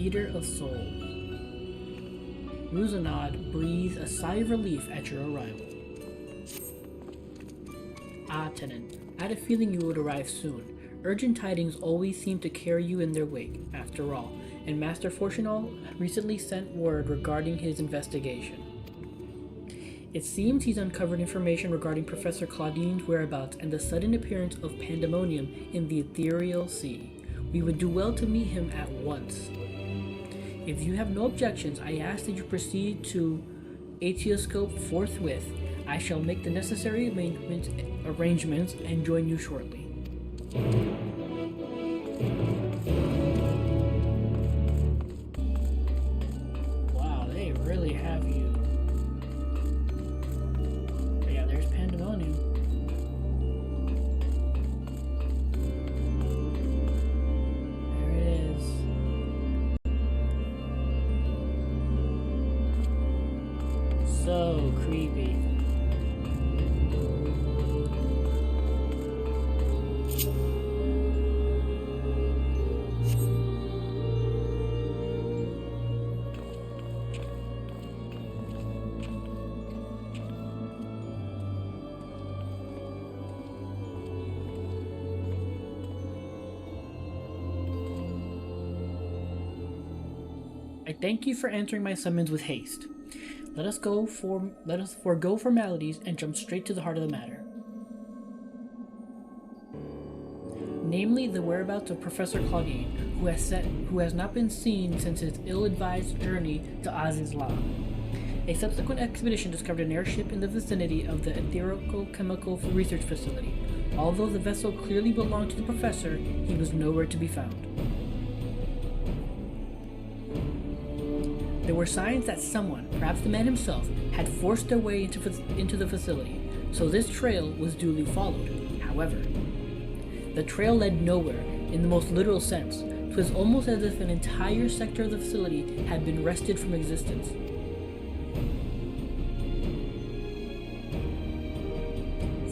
Eater of Souls. Ruzanod breathes a sigh of relief at your arrival. Ah, Tenant, I had a feeling you would arrive soon. Urgent tidings always seem to carry you in their wake, after all, and Master Fortunal recently sent word regarding his investigation. It seems he's uncovered information regarding Professor Claudine's whereabouts and the sudden appearance of Pandamonium in the ethereal sea. We would do well to meet him at once. If you have no objections, I ask that you proceed to Atioscope forthwith. I shall make the necessary arrangements and join you shortly. Wow, they really have you. Yeah, there's Pandamonium. There it is. So creepy. I thank you for answering my summons with haste. Let us forego formalities and jump straight to the heart of the matter. Namely, the whereabouts of Professor Claudine, who has not been seen since his ill-advised journey to Aziz's Law. A subsequent expedition discovered an airship in the vicinity of the Ethereal Chemical Research Facility. Although the vessel clearly belonged to the professor, he was nowhere to be found. There were signs that someone, perhaps the man himself, had forced their way into the facility, so this trail was duly followed. However, the trail led nowhere in the most literal sense. 'Twas almost as if an entire sector of the facility had been wrested from existence.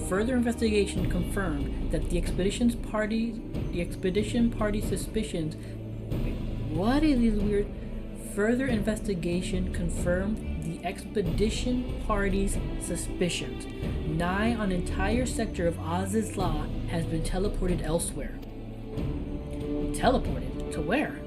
Further investigation confirmed that the expedition party's suspicions. What is these weird? Further investigation confirmed the expedition party's suspicions. Nigh an entire sector of Aziz's Law has been teleported elsewhere. Teleported? To where?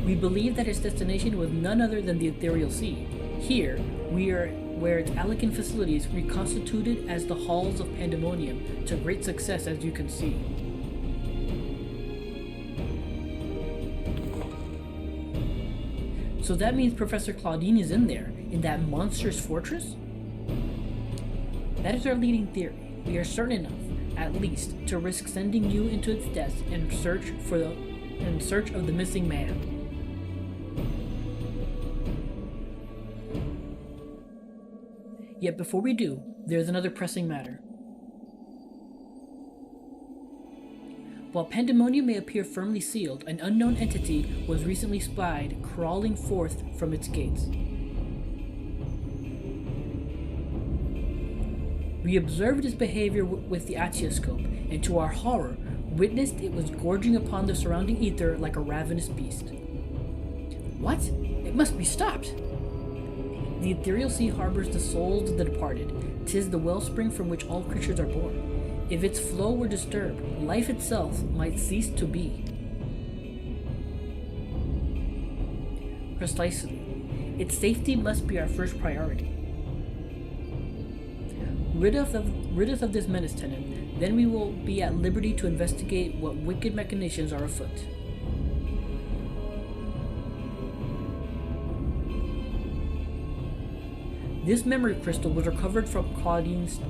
We believe that its destination was none other than the Ethereal Sea. Here, we are where its Alican facilities reconstituted as the halls of Pandemonium to great success, as you can see. So that means Professor Claudine is in there, in that monstrous fortress? That is our leading theory. We are certain enough, at least, to risk sending you into its depths in search of the missing man. Yet before we do, there is another pressing matter. While Pandemonium may appear firmly sealed, an unknown entity was recently spied crawling forth from its gates. We observed its behavior with the Atioscope, and to our horror, witnessed it was gorging upon the surrounding ether like a ravenous beast. What? It must be stopped! The Ethereal Sea harbors the souls of the departed. 'Tis the wellspring from which all creatures are born. If its flow were disturbed, life itself might cease to be. Precisely. Its safety must be our first priority. Rid us of this menace, Tenant, then we will be at liberty to investigate what wicked machinations are afoot. This memory crystal was recovered from Claudine's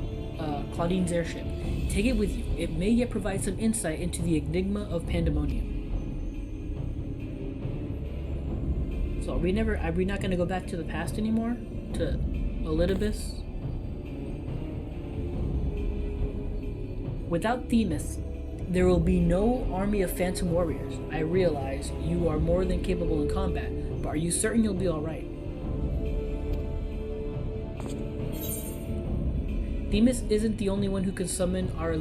airship. Take it with you. It may yet provide some insight into the enigma of Pandemonium. So are we not going to go back to the past anymore? To Elidibus? Without Themis, there will be no army of phantom warriors. I realize you are more than capable in combat, but are you certain you'll be alright? Themis isn't the only one who can summon our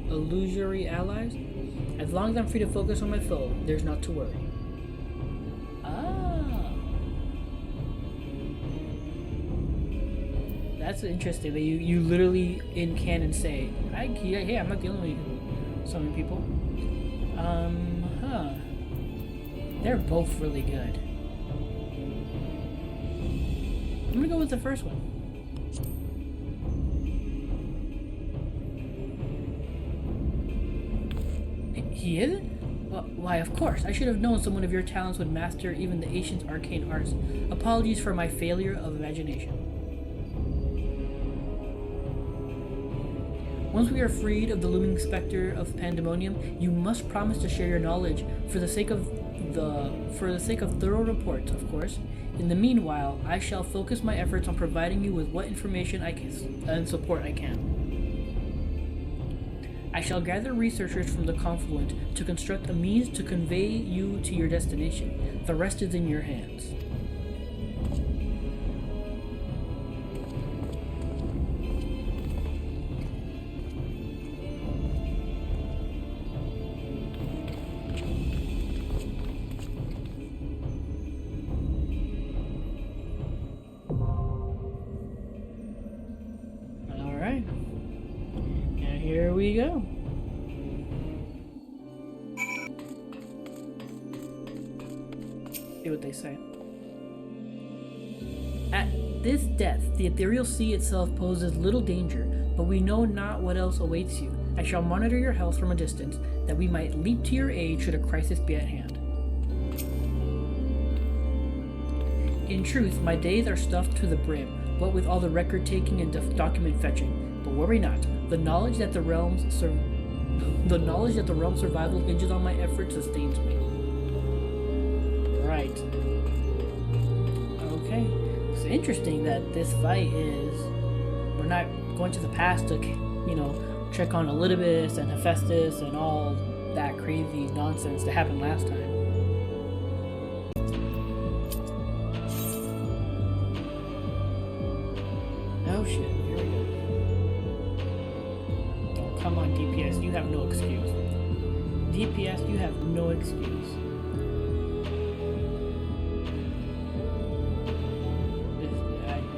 illusory allies? As long as I'm free to focus on my foe, there's not to worry. Ah. That's interesting that you literally in canon say, hey, I'm not the only summon people. Huh. They're both really good. I'm gonna go with the first one. He isn't? Why, of course. I should have known someone of your talents would master even the ancient arcane arts. Apologies for my failure of imagination. Once we are freed of the looming specter of Pandamonium, you must promise to share your knowledge for the sake of thorough reports, of course. In the meanwhile, I shall focus my efforts on providing you with what information I can and support I can. I shall gather researchers from the confluent to construct a means to convey you to your destination. The rest is in your hands. Alright. And here we go. See what they say. At this depth, the ethereal sea itself poses little danger, but we know not what else awaits you. I shall monitor your health from a distance, that we might leap to your aid should a crisis be at hand. In truth, my days are stuffed to the brim, what with all the record-taking and document fetching. But worry not. The knowledge that the realm's survival hinges on my effort sustains me. Right. Okay. It's interesting that this fight is... We're not going to the past to, check on Elidibus and Hephaestus and all that crazy nonsense that happened last time. Oh shit, here we go. Oh, come on, DPS, you have no excuse. DPS, you have no excuse.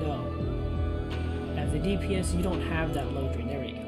No. As a DPS, you don't have that luxury. There we go.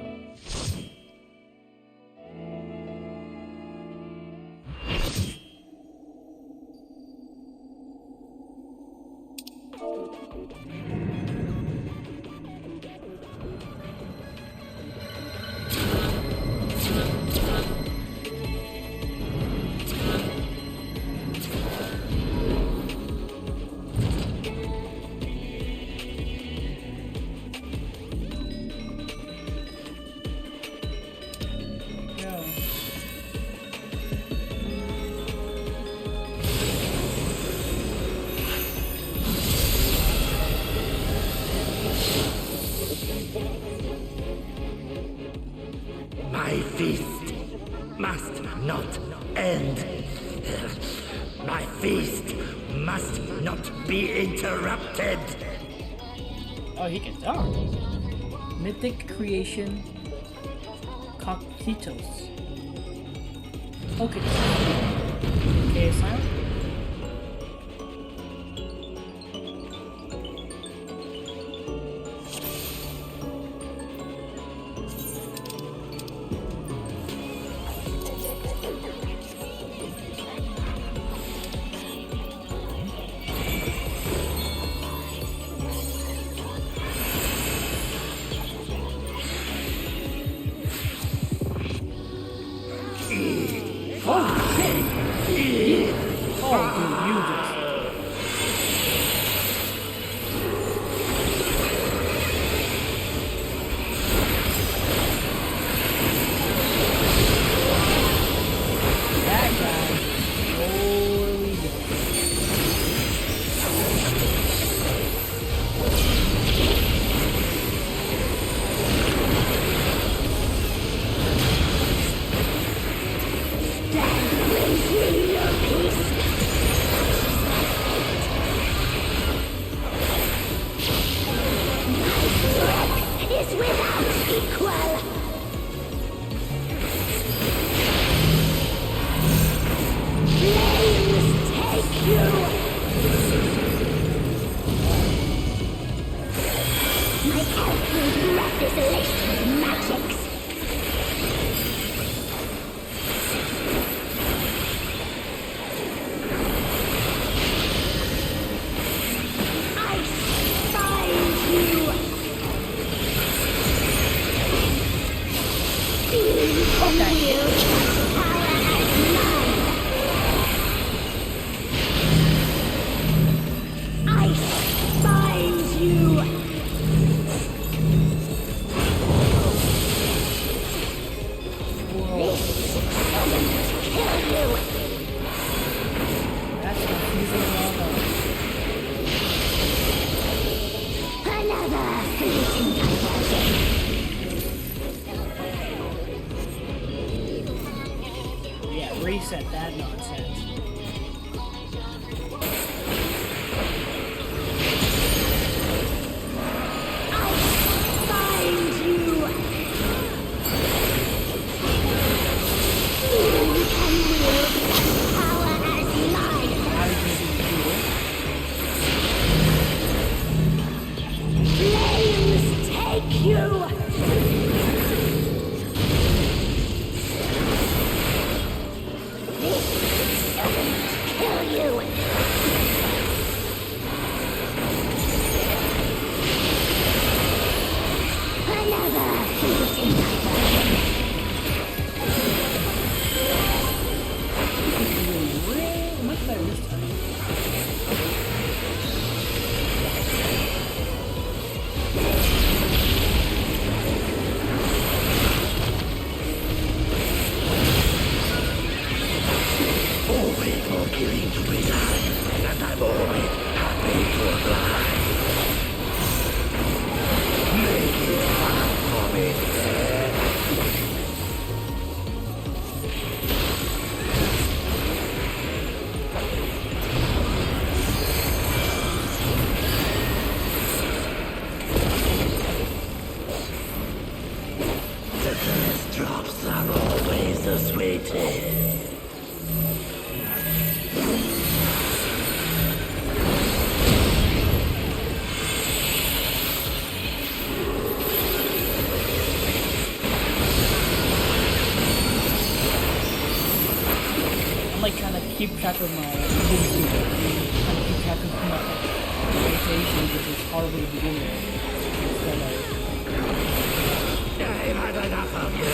My feast must not end. My feast must not be interrupted. Oh, he can talk. Mythic creation Coctitos. Okay. Okay, silent. this list of magics. I find you. I find you. That's confusing all over. Another fleeting diversion. Yeah, reset that nonsense. Find you. You can wield such power as mine. How are you going to do Flames take you. This doesn't kill you. Another fleeting diversion. it? Much better this time. All people killing to be alive, and I'm always happy to oblige. Make it hard for me. The first drops are always the sweetest. I'm like trying to keep track of my trying to keep track of my rotations, which is horrible to begin with. Instead of I've had enough of you.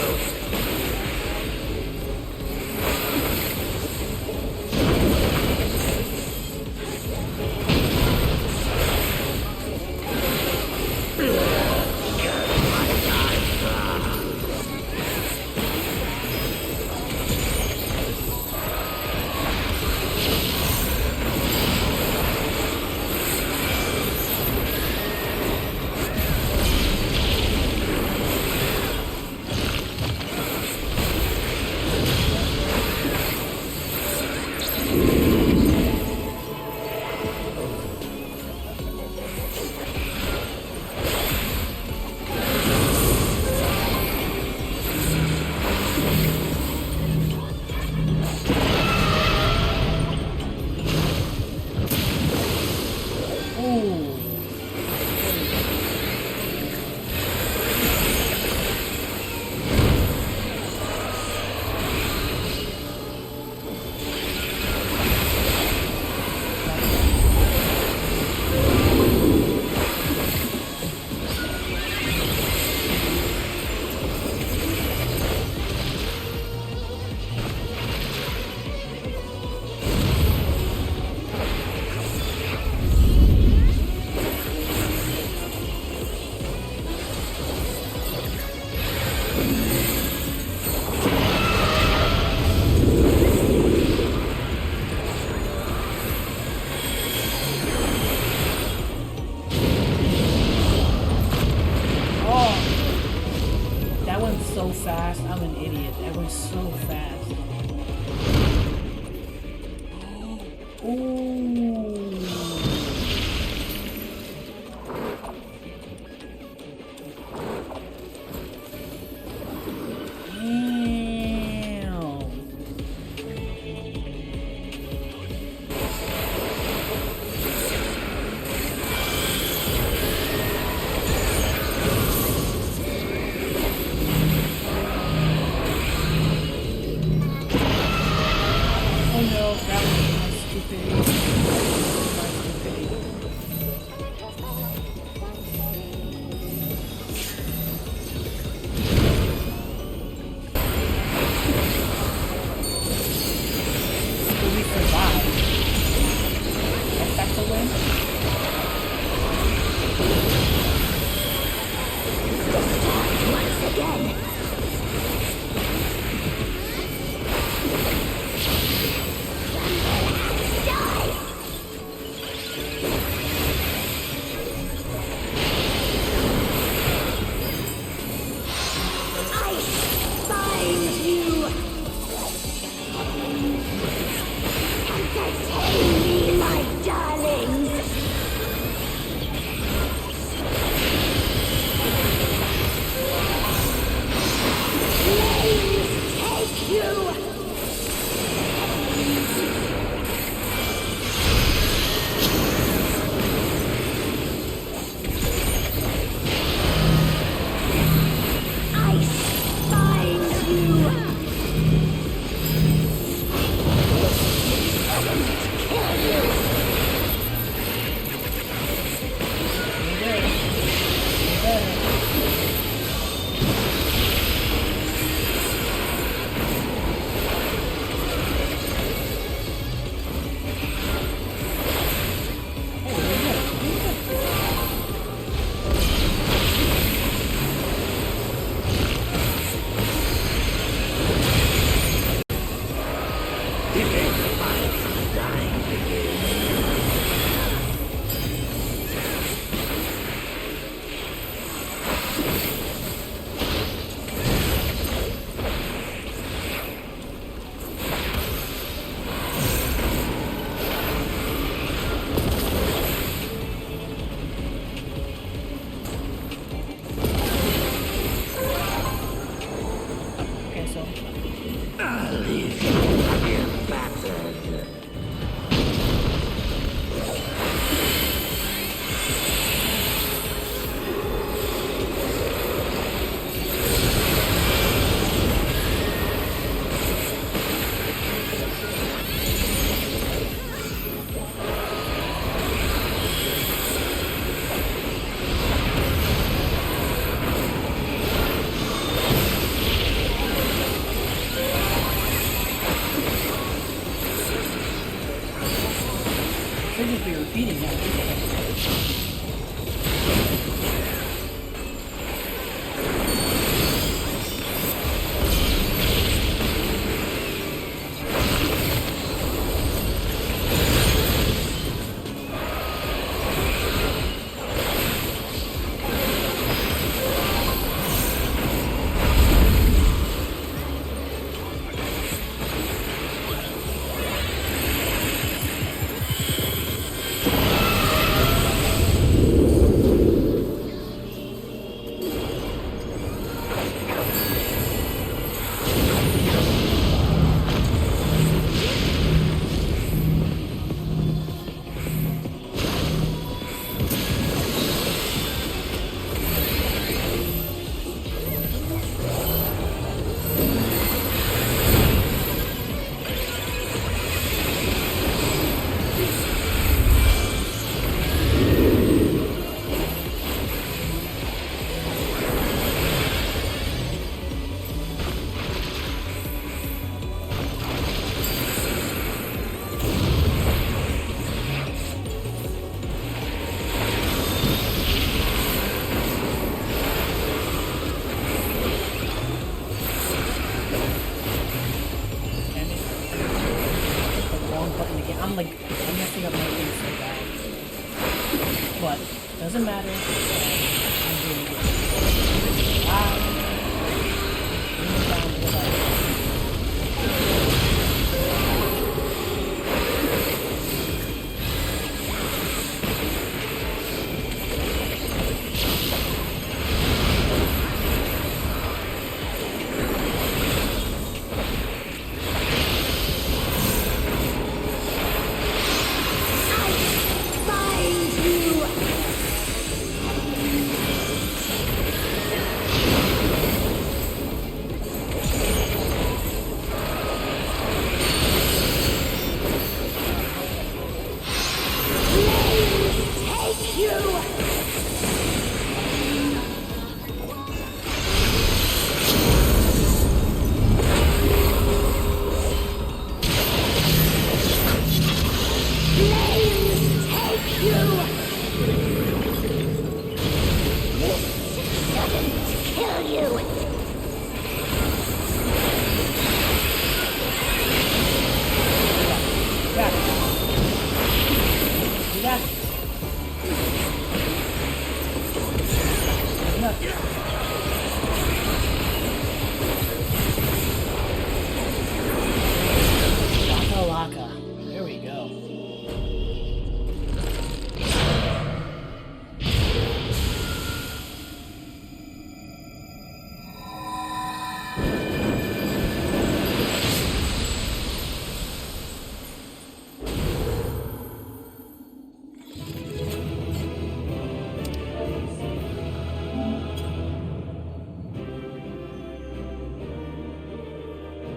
so fast. I'm an idiot. That went so fast. Ooh. Damn. doesn't matter. I'm doing good. Bring it down to the light. Find you! Take you! Flames take you! This doesn't kill you! You got it. You got it. There's nothing. Laka Laka. There we go.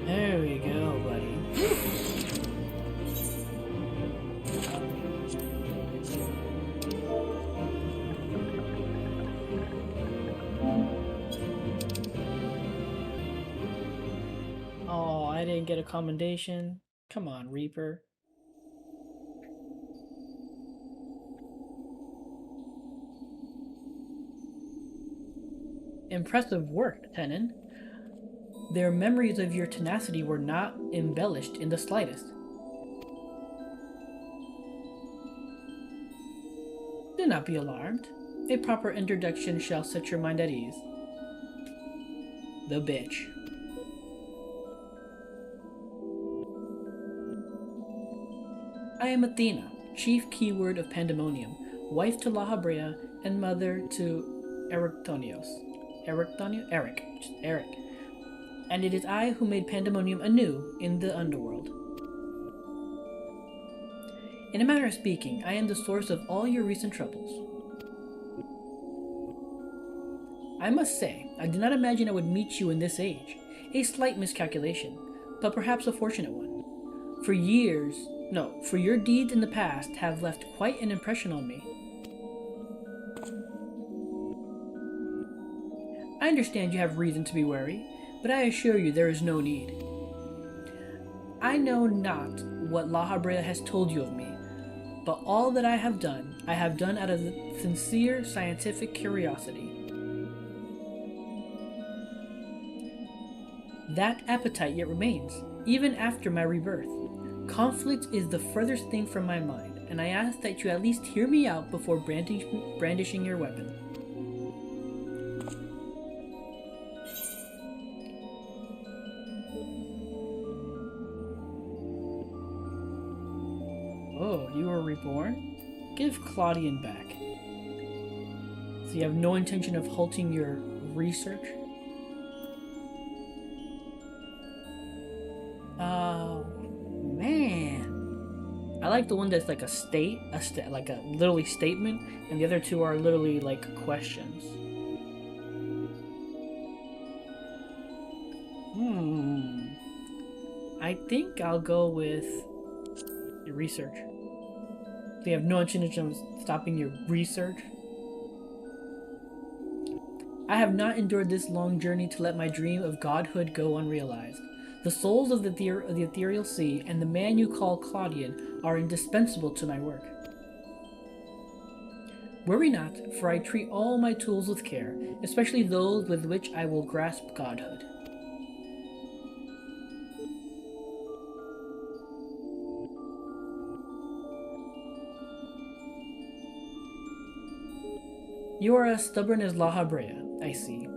There we go, buddy. Oh, I didn't get a commendation. Come on, Reaper. Impressive work, Tenon. Their memories of your tenacity were not embellished in the slightest. Do not be alarmed. A proper introduction shall set your mind at ease. The bitch. I am Athena, chief keyword of Pandamonium, wife to La Habrea, and mother to Eric. Eric. And it is I who made Pandemonium anew in the underworld. In a manner of speaking, I am the source of all your recent troubles. I must say, I did not imagine I would meet you in this age. A slight miscalculation, but perhaps a fortunate one. For your deeds in the past have left quite an impression on me. I understand you have reason to be wary, but I assure you there is no need. I know not what La Habrea has told you of me, but all that I have done out of sincere scientific curiosity. That appetite yet remains, even after my rebirth. Conflict is the furthest thing from my mind, and I ask that you at least hear me out before brandishing your weapon. Oh, you were reborn? Give Claudian back. So you have no intention of halting your research? Oh, man. I like the one that's like like a literally statement, and the other two are literally like questions. I think I'll go with your research. So you have no intention of stopping your research? I have not endured this long journey to let my dream of godhood go unrealized. The souls of the ethereal sea and the man you call Claudian are indispensable to my work. Worry not, for I treat all my tools with care, especially those with which I will grasp godhood. You are as stubborn as La Habrea, I see.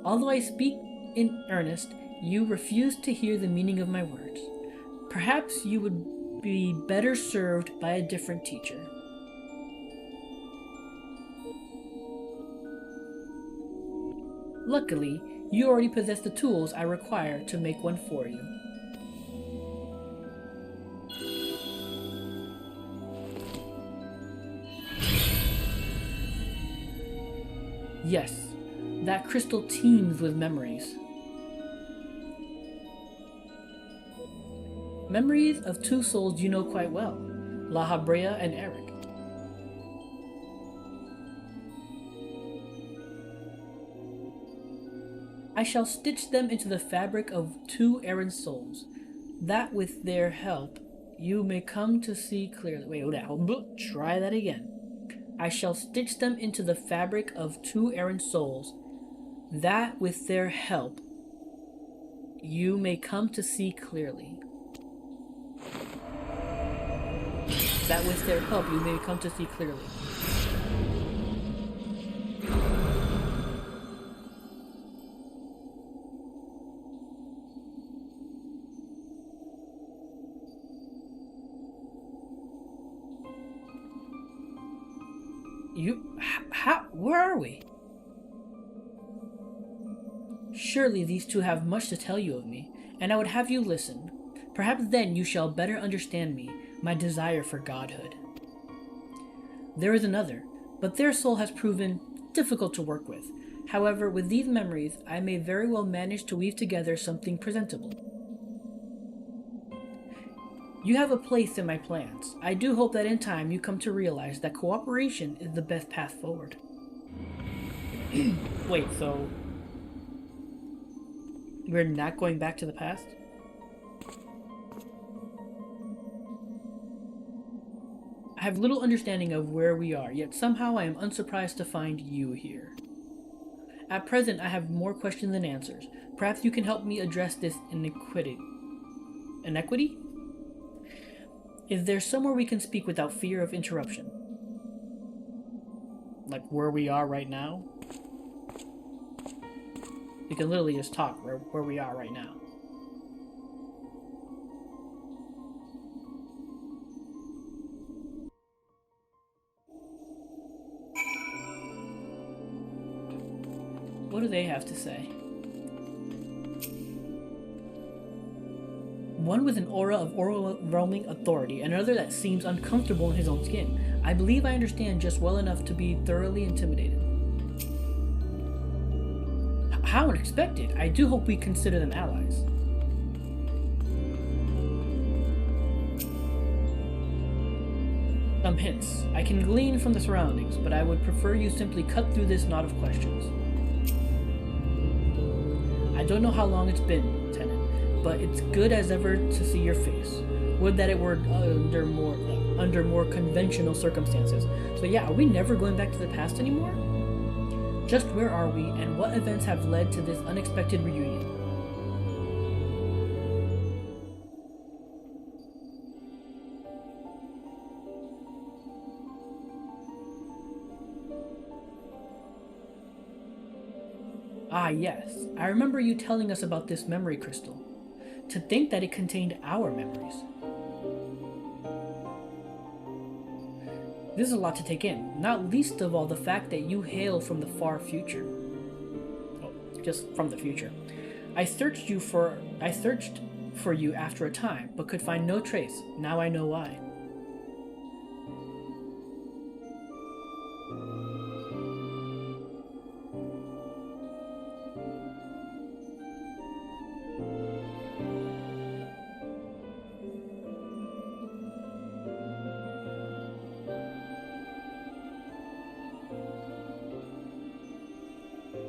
Although I speak in earnest, you refuse to hear the meaning of my words. Perhaps you would be better served by a different teacher. Luckily, you already possess the tools I require to make one for you. Yes, that crystal teems with memories. Memories of two souls you know quite well, La Habrea and Eric. I shall stitch them into the fabric of two errant souls, that with their help you may come to see clearly. Wait, try that again. I shall stitch them into the fabric of two errant souls, that with their help you may come to see clearly. That with their help you may come to see clearly. Where are we? Surely these two have much to tell you of me, and I would have you listen. Perhaps then you shall better understand me, my desire for godhood. There is another, but their soul has proven difficult to work with. However, with these memories, I may very well manage to weave together something presentable. You have a place in my plans. I do hope that in time you come to realize that cooperation is the best path forward. Wait, so we're not going back to the past? I have little understanding of where we are, yet somehow I am unsurprised to find you here. At present, I have more questions than answers. Perhaps you can help me address this inequity. Inequity? Is there somewhere we can speak without fear of interruption? Like where we are right now? We can literally just talk where we are right now. What do they have to say? One with an aura of overwhelming authority, and another that seems uncomfortable in his own skin. I believe I understand just well enough to be thoroughly intimidated. How unexpected! I do hope we consider them allies. Some hints. I can glean from the surroundings, but I would prefer you simply cut through this knot of questions. I don't know how long it's been, Tenant, but it's good as ever to see your face. Would that it were under more conventional circumstances. So yeah, are we never going back to the past anymore? Just where are we, and what events have led to this unexpected reunion? Ah yes, I remember you telling us about this memory crystal. To think that it contained our memories. This is a lot to take in, not least of all the fact that you hail from the far future. Oh, just from the future. I searched for you after a time, but could find no trace. Now I know why.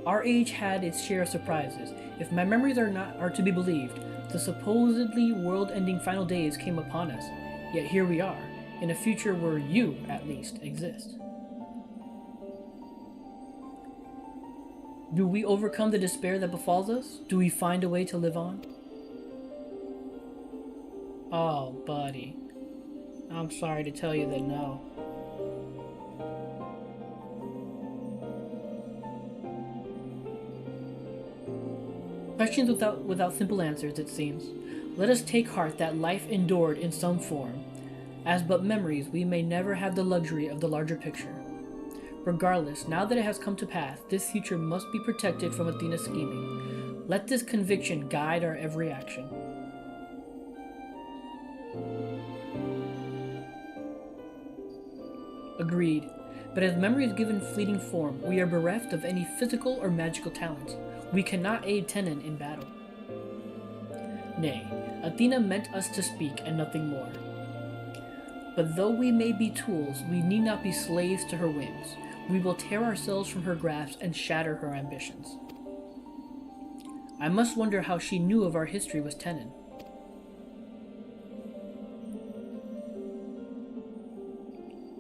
Our age had its share of surprises. If my memories are to be believed, the supposedly world-ending final days came upon us. Yet here we are, in a future where you, at least, exist. Do we overcome the despair that befalls us? Do we find a way to live on? Oh, buddy. I'm sorry to tell you that no. Questions without simple answers, it seems. Let us take heart that life endured in some form. As but memories, we may never have the luxury of the larger picture. Regardless, now that it has come to pass, this future must be protected from Athena's scheming. Let this conviction guide our every action. Agreed. But as memory is given fleeting form, we are bereft of any physical or magical talents. We cannot aid Tenon in battle. Nay, Athena meant us to speak and nothing more. But though we may be tools, we need not be slaves to her whims. We will tear ourselves from her grasp and shatter her ambitions. I must wonder how she knew of our history with Tenon.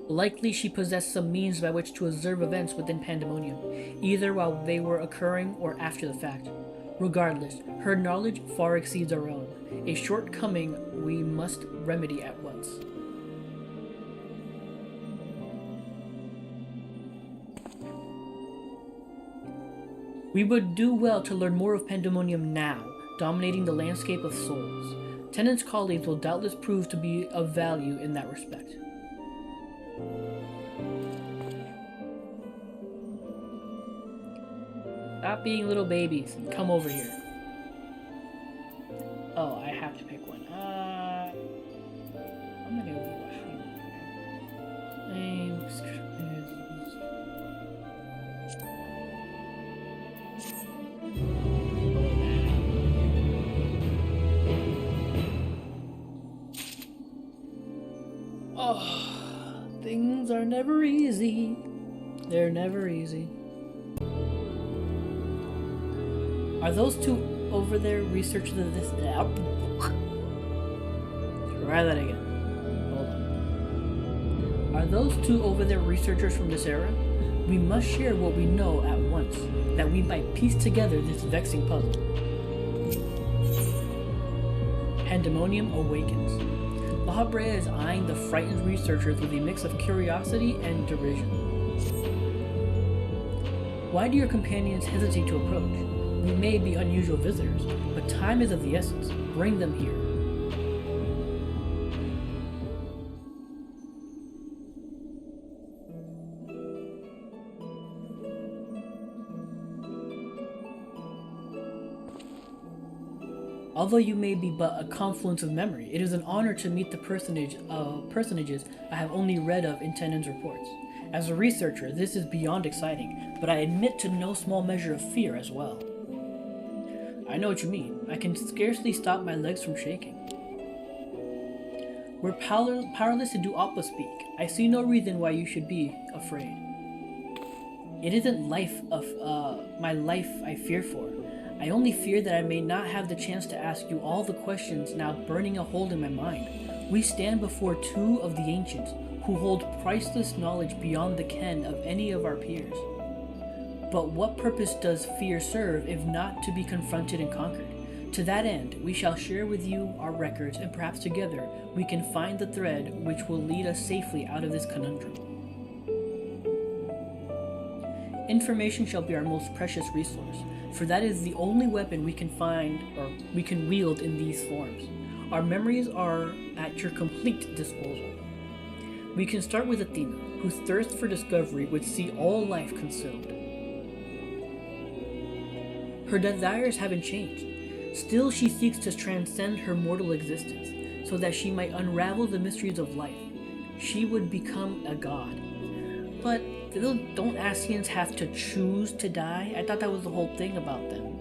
Likely she possessed some means by which to observe events within Pandamonium, either while they were occurring or after the fact. Regardless, her knowledge far exceeds our own, a shortcoming we must remedy at once. We would do well to learn more of Pandemonium now, dominating the landscape of souls. Tenon's colleagues will doubtless prove to be of value in that respect. Stop being little babies. Come over here. Oh, I have to pick one. I'm gonna go. Oh, things are never easy. They're never easy. Are those two over there researching this? Try that again. Hold on. Are those two over there researchers from this era? We must share what we know at once, that we might piece together this vexing puzzle. Pandemonium awakens. La Habrea is eyeing the frightened researchers with a mix of curiosity and derision. Why do your companions hesitate to approach? We may be unusual visitors, but time is of the essence. Bring them here. Although you may be but a confluence of memory, it is an honor to meet the personages I have only read of in Tenon's reports. As a researcher, this is beyond exciting, but I admit to no small measure of fear as well. I know what you mean. I can scarcely stop my legs from shaking. We're powerless to do aught but speak. I see no reason why you should be afraid. It isn't my life I fear for. I only fear that I may not have the chance to ask you all the questions now burning a hole in my mind. We stand before two of the ancients who hold priceless knowledge beyond the ken of any of our peers. But what purpose does fear serve if not to be confronted and conquered? To that end, we shall share with you our records, and perhaps together we can find the thread which will lead us safely out of this conundrum. Information shall be our most precious resource, for that is the only weapon we can find or we can wield in these forms. Our memories are at your complete disposal. We can start with Athena, whose thirst for discovery would see all life consumed. Her desires haven't changed. Still, she seeks to transcend her mortal existence, so that she might unravel the mysteries of life. She would become a god. But don't Ascians have to choose to die? I thought that was the whole thing about them.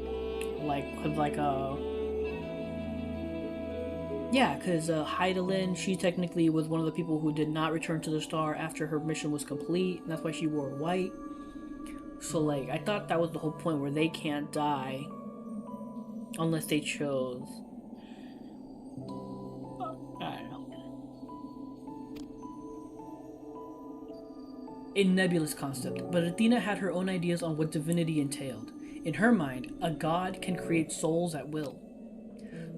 Because Heidelin, she technically was one of the people who did not return to the star after her mission was complete, and that's why she wore white. So, I thought that was the whole point, where they can't die unless they chose. I don't know. A nebulous concept, but Athena had her own ideas on what divinity entailed. In her mind, a god can create souls at will.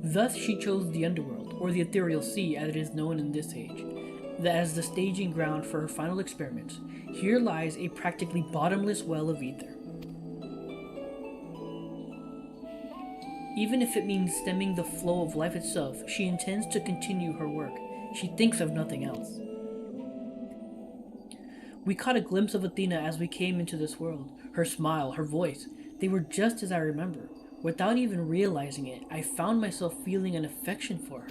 Thus, she chose the underworld, or the ethereal sea as it is known in this age, as the staging ground for her final experiments. Here lies a practically bottomless well of ether. Even if it means stemming the flow of life itself, she intends to continue her work. She thinks of nothing else. We caught a glimpse of Athena as we came into this world. Her smile, her voice, they were just as I remember. Without even realizing it, I found myself feeling an affection for her.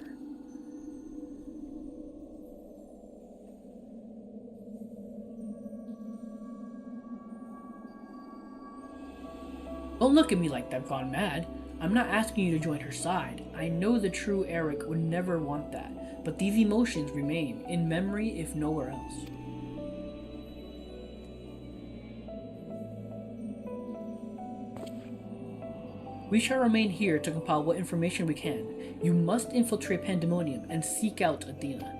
Don't look at me like I've gone mad. I'm not asking you to join her side. I know the true Eric would never want that, but these emotions remain, in memory if nowhere else. We shall remain here to compile what information we can. You must infiltrate Pandamonium and seek out Athena.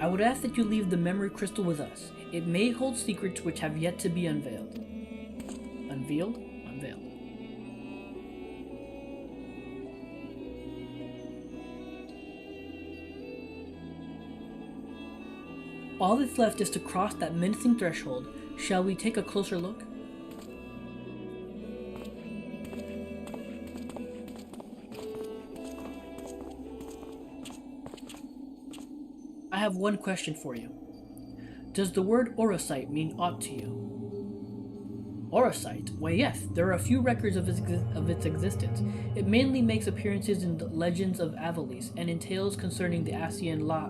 I would ask that you leave the memory crystal with us. It may hold secrets which have yet to be unveiled. Unveiled? Unveiled. All that's left is to cross that menacing threshold. Shall we take a closer look? I have one question for you. Does the word Orosite mean aught to you? Orosite? Why yes, there are a few records of its existence. It mainly makes appearances in the legends of Avalis and in tales concerning the Asian La...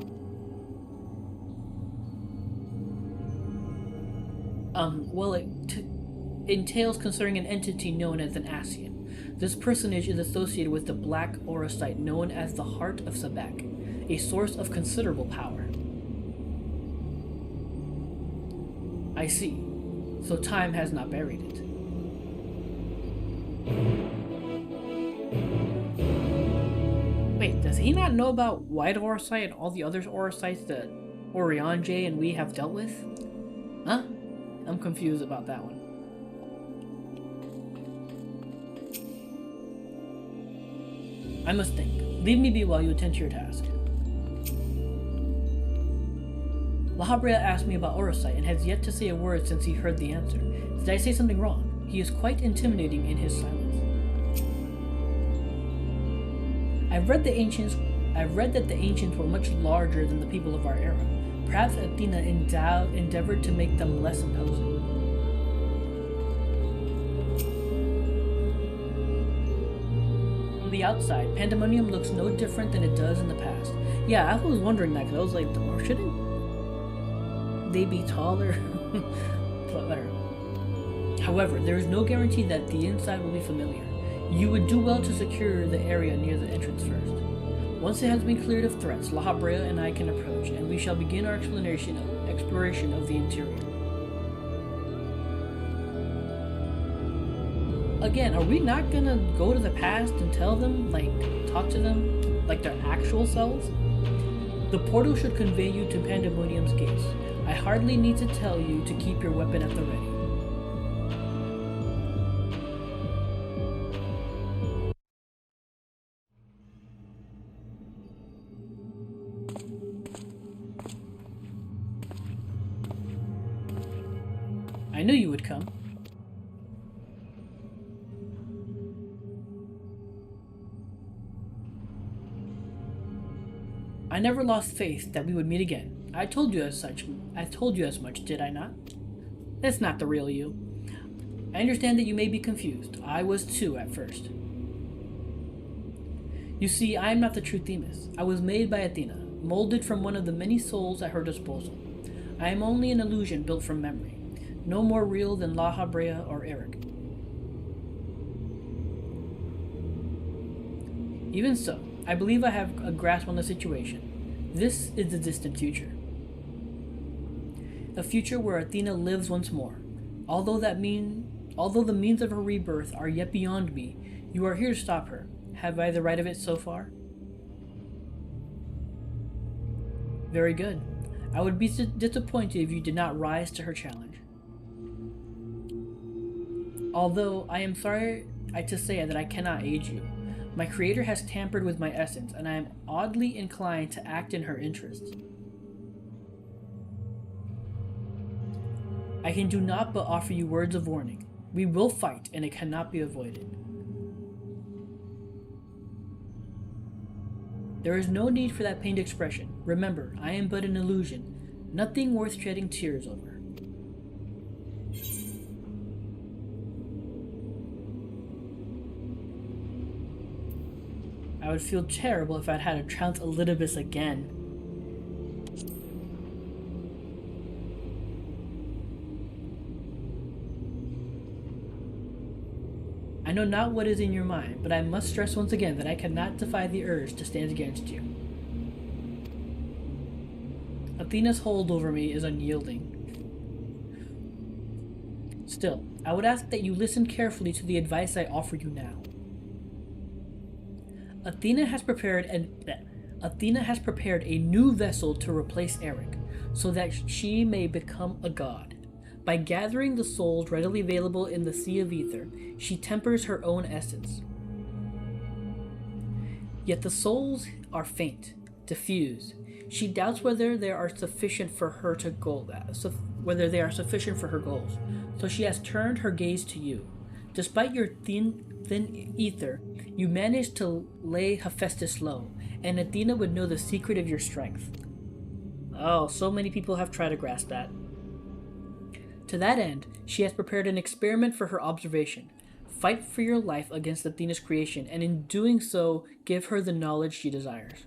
in tales concerning an entity known as an Asian. This personage is associated with the black Orosite known as the Heart of Sabak, a source of considerable power. I see. So time has not buried it. Wait, does he not know about White Orosite and all the other Orosites that Orionje and we have dealt with? Huh? I'm confused about that one. I must think. Leave me be while you attend to your task. Lahabrea asked me about Orosite and has yet to say a word since he heard the answer. Did I say something wrong? He is quite intimidating in his silence. I've read that the ancients were much larger than the people of our era. Perhaps Athena endeavored to make them less imposing. From the outside, Pandemonium looks no different than it does in the past. Yeah, I was wondering that because I was like, shouldn't they be taller? But whatever. However, there is no guarantee that the inside will be familiar. You would do well to secure the area near the entrance first. Once it has been cleared of threats, Lahabrea and I can approach, and we shall begin our exploration of the interior. Again, are we not gonna go to the past and tell them, talk to them, like their actual selves? The portal should convey you to Pandemonium's gates. I hardly need to tell you to keep your weapon at the ready. I knew you would come. I never lost faith that we would meet again. I told you as much, did I not? That's not the real you. I understand that you may be confused. I was too at first. You see, I am not the true Themis. I was made by Athena, molded from one of the many souls at her disposal. I am only an illusion built from memory, no more real than Lahabrea or Eric. Even so, I believe I have a grasp on the situation. This is the distant future. A future where Athena lives once more. Although the means of her rebirth are yet beyond me, you are here to stop her. Have I the right of it so far? Very good. I would be disappointed if you did not rise to her challenge. Although I am sorry to say that I cannot aid you. My creator has tampered with my essence, and I am oddly inclined to act in her interests. I can do naught but offer you words of warning. We will fight, and it cannot be avoided. There is no need for that pained expression. Remember, I am but an illusion, nothing worth shedding tears over. I would feel terrible if I'd had to trounce Elidibus again. I know not what is in your mind, but I must stress once again that I cannot defy the urge to stand against you. Athena's hold over me is unyielding. Still, I would ask that you listen carefully to the advice I offer you now. Athena has prepared a new vessel to replace Eric, so that she may become a god. By gathering the souls readily available in the Sea of Ether, she tempers her own essence. Yet the souls are faint, diffuse. She doubts whether they are sufficient for her goals. So she has turned her gaze to you. Despite your thin ether, you managed to lay Hephaestus low, and Athena would know the secret of your strength. Oh, so many people have tried to grasp that. To that end, she has prepared an experiment for her observation. Fight for your life against Athena's creation, and in doing so, give her the knowledge she desires.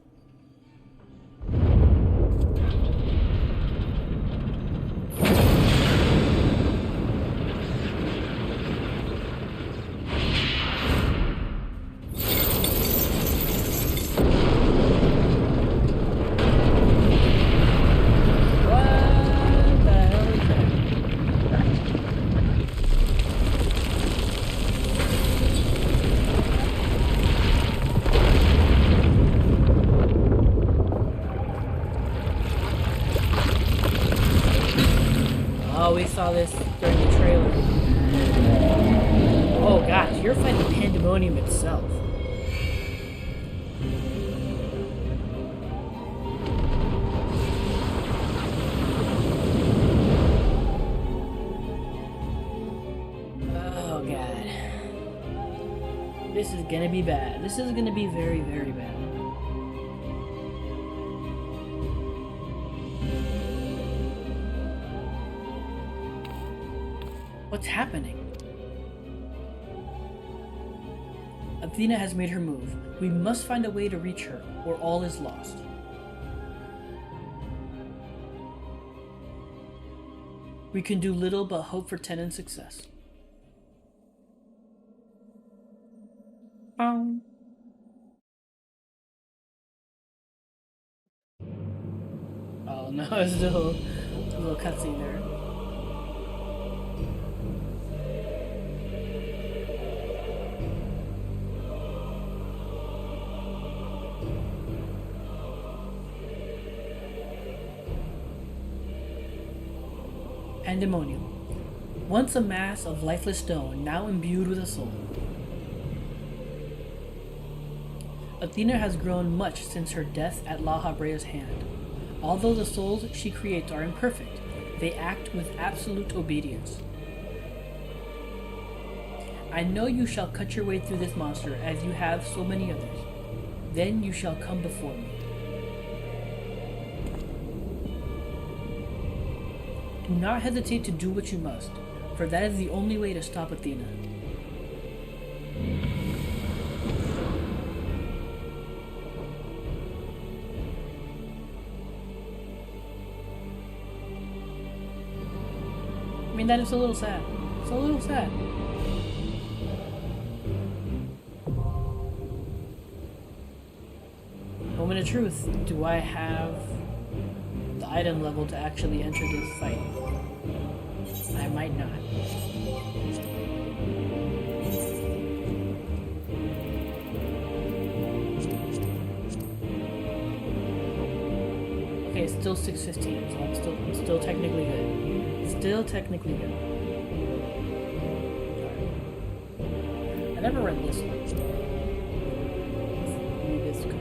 We saw this during the trailer. Oh gosh, you're fighting Pandamonium itself. Oh god. This is gonna be bad. This is gonna be very, very bad. What's happening? Athena has made her move. We must find a way to reach her, or all is lost. We can do little but hope for Tenon's success. Oh no, it's still a little cutscene there. Pandamonium. Once a mass of lifeless stone, now imbued with a soul. Athena has grown much since her death at La Habrea's hand. Although the souls she creates are imperfect, they act with absolute obedience. I know you shall cut your way through this monster as you have so many others. Then you shall come before me. Do not hesitate to do what you must, for that is the only way to stop Athena. I mean, that is a little sad. It's a little sad. Moment of truth. Do I have the item level to actually enter this fight? I might not. Okay, it's still 6:15, so I'm still technically good. Still technically good. Sorry. I never read this one. Let me just go.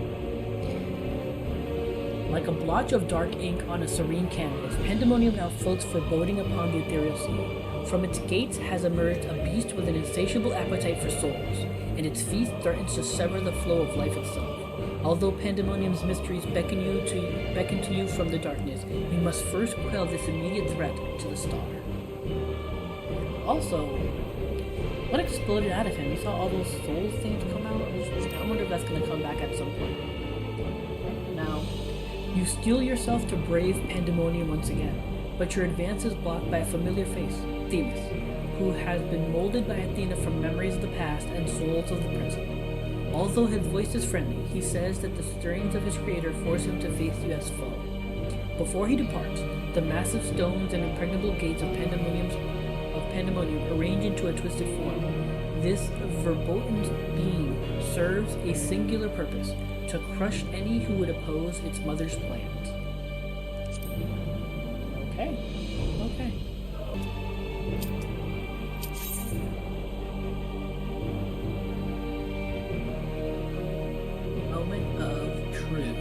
Like a blotch of dark ink on a serene canvas, Pandamonium now floats foreboding upon the ethereal sea. From its gates has emerged a beast with an insatiable appetite for souls, and its feast threatens to sever the flow of life itself. Although Pandemonium's mysteries beckon to you from the darkness, you must first quell this immediate threat to the star. Also, what exploded out of him? You saw all those soul things come out? I wonder if that's going to come back at some point. Now, you steel yourself to brave Pandemonium once again, but your advance is blocked by a familiar face, Themis, who has been molded by Athena from memories of the past and souls of the present. Although his voice is friendly, he says that the stirrings of his creator force him to face you as foe. Before he departs, the massive stones and impregnable gates of Pandemonium arrange into a twisted form. This verboten being serves a singular purpose: to crush any who would oppose its mother's plans. Okay. Moment of truth.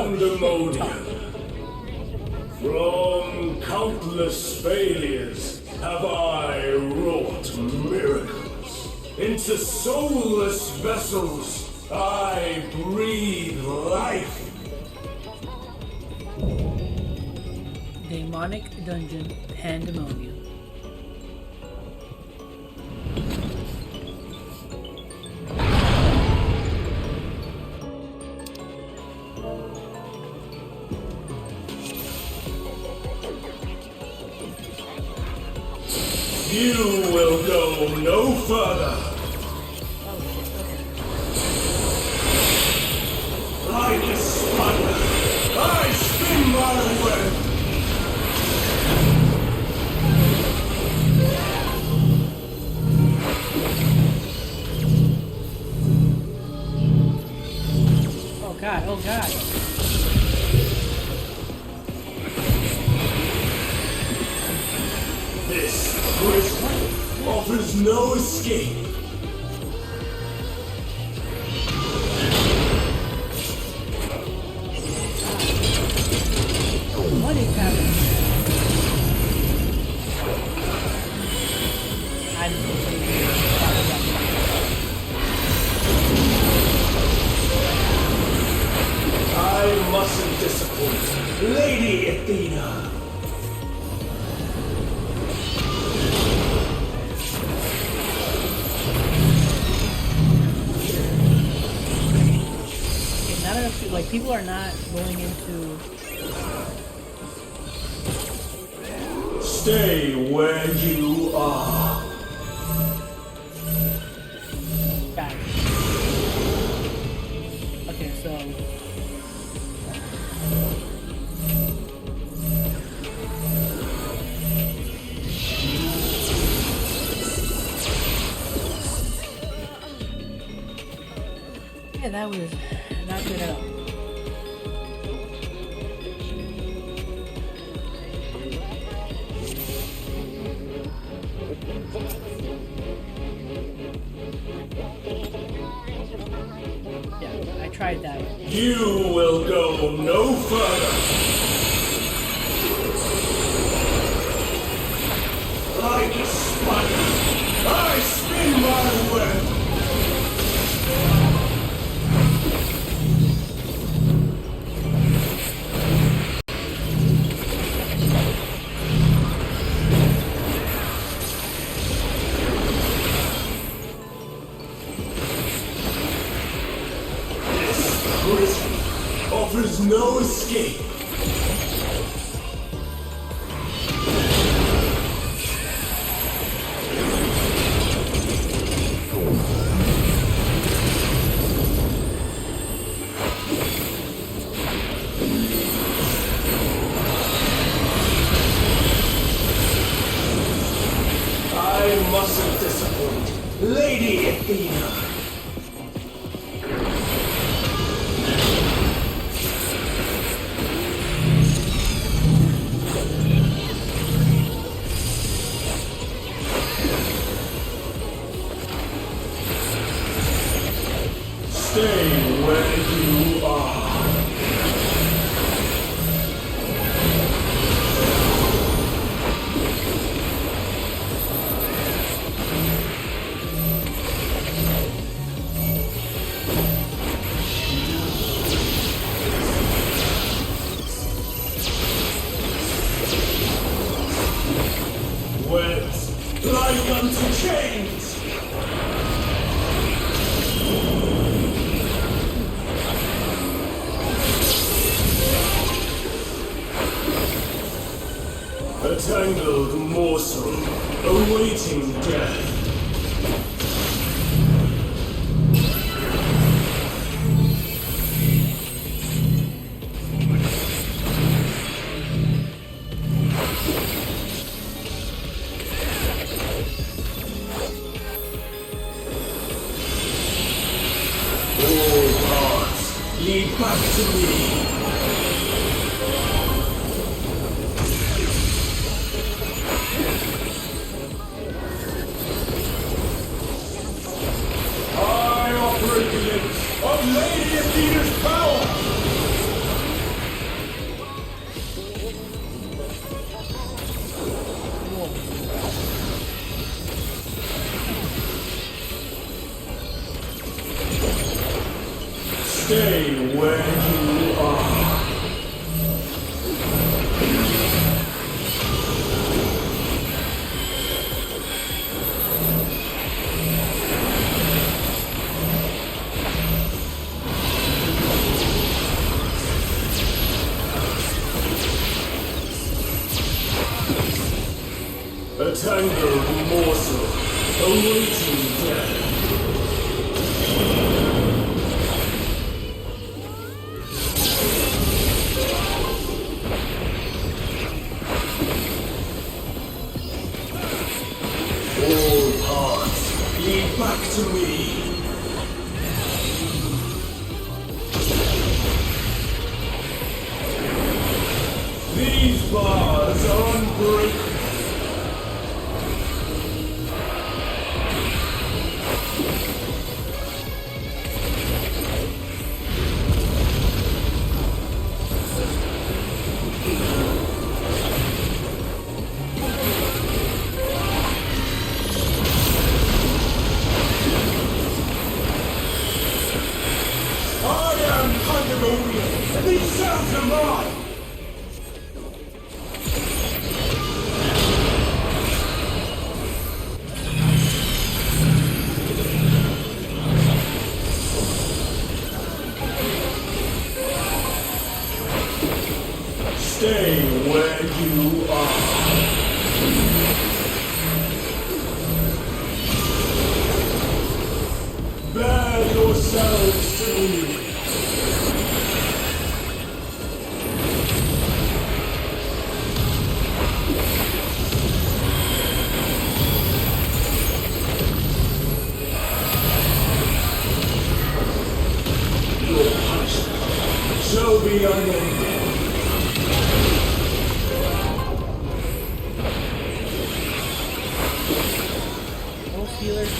Pandemonium. From countless failures have I wrought miracles. Into soulless vessels I breathe life. Demonic Dungeon Pandemonium. You will go no further. Like a spider, I spin my web. Oh god. This prison offers no escape. What is happening? I mustn't disappoint Lady Athena. Like, people are not going into... Stay where you are. Got it. Okay, so... yeah, that was not good at all. Yeah, I tried that. You will go no further. Like a spider, I spin my web. Prison offers no escape. I mustn't disappoint. Lady Athena. Stay where you are. Webs like unto chains. A tangled morsel, awaiting death. All paths lead back to me. Of Lady Athena's power! Stay where you are. A tangled morsel, awaiting death. All paths lead back to me. These bars are unbreakable. I am Pandamonium, and these cells are mine! Stay where you are. Bear yourselves to me. Your punishment shall be unending. Healers.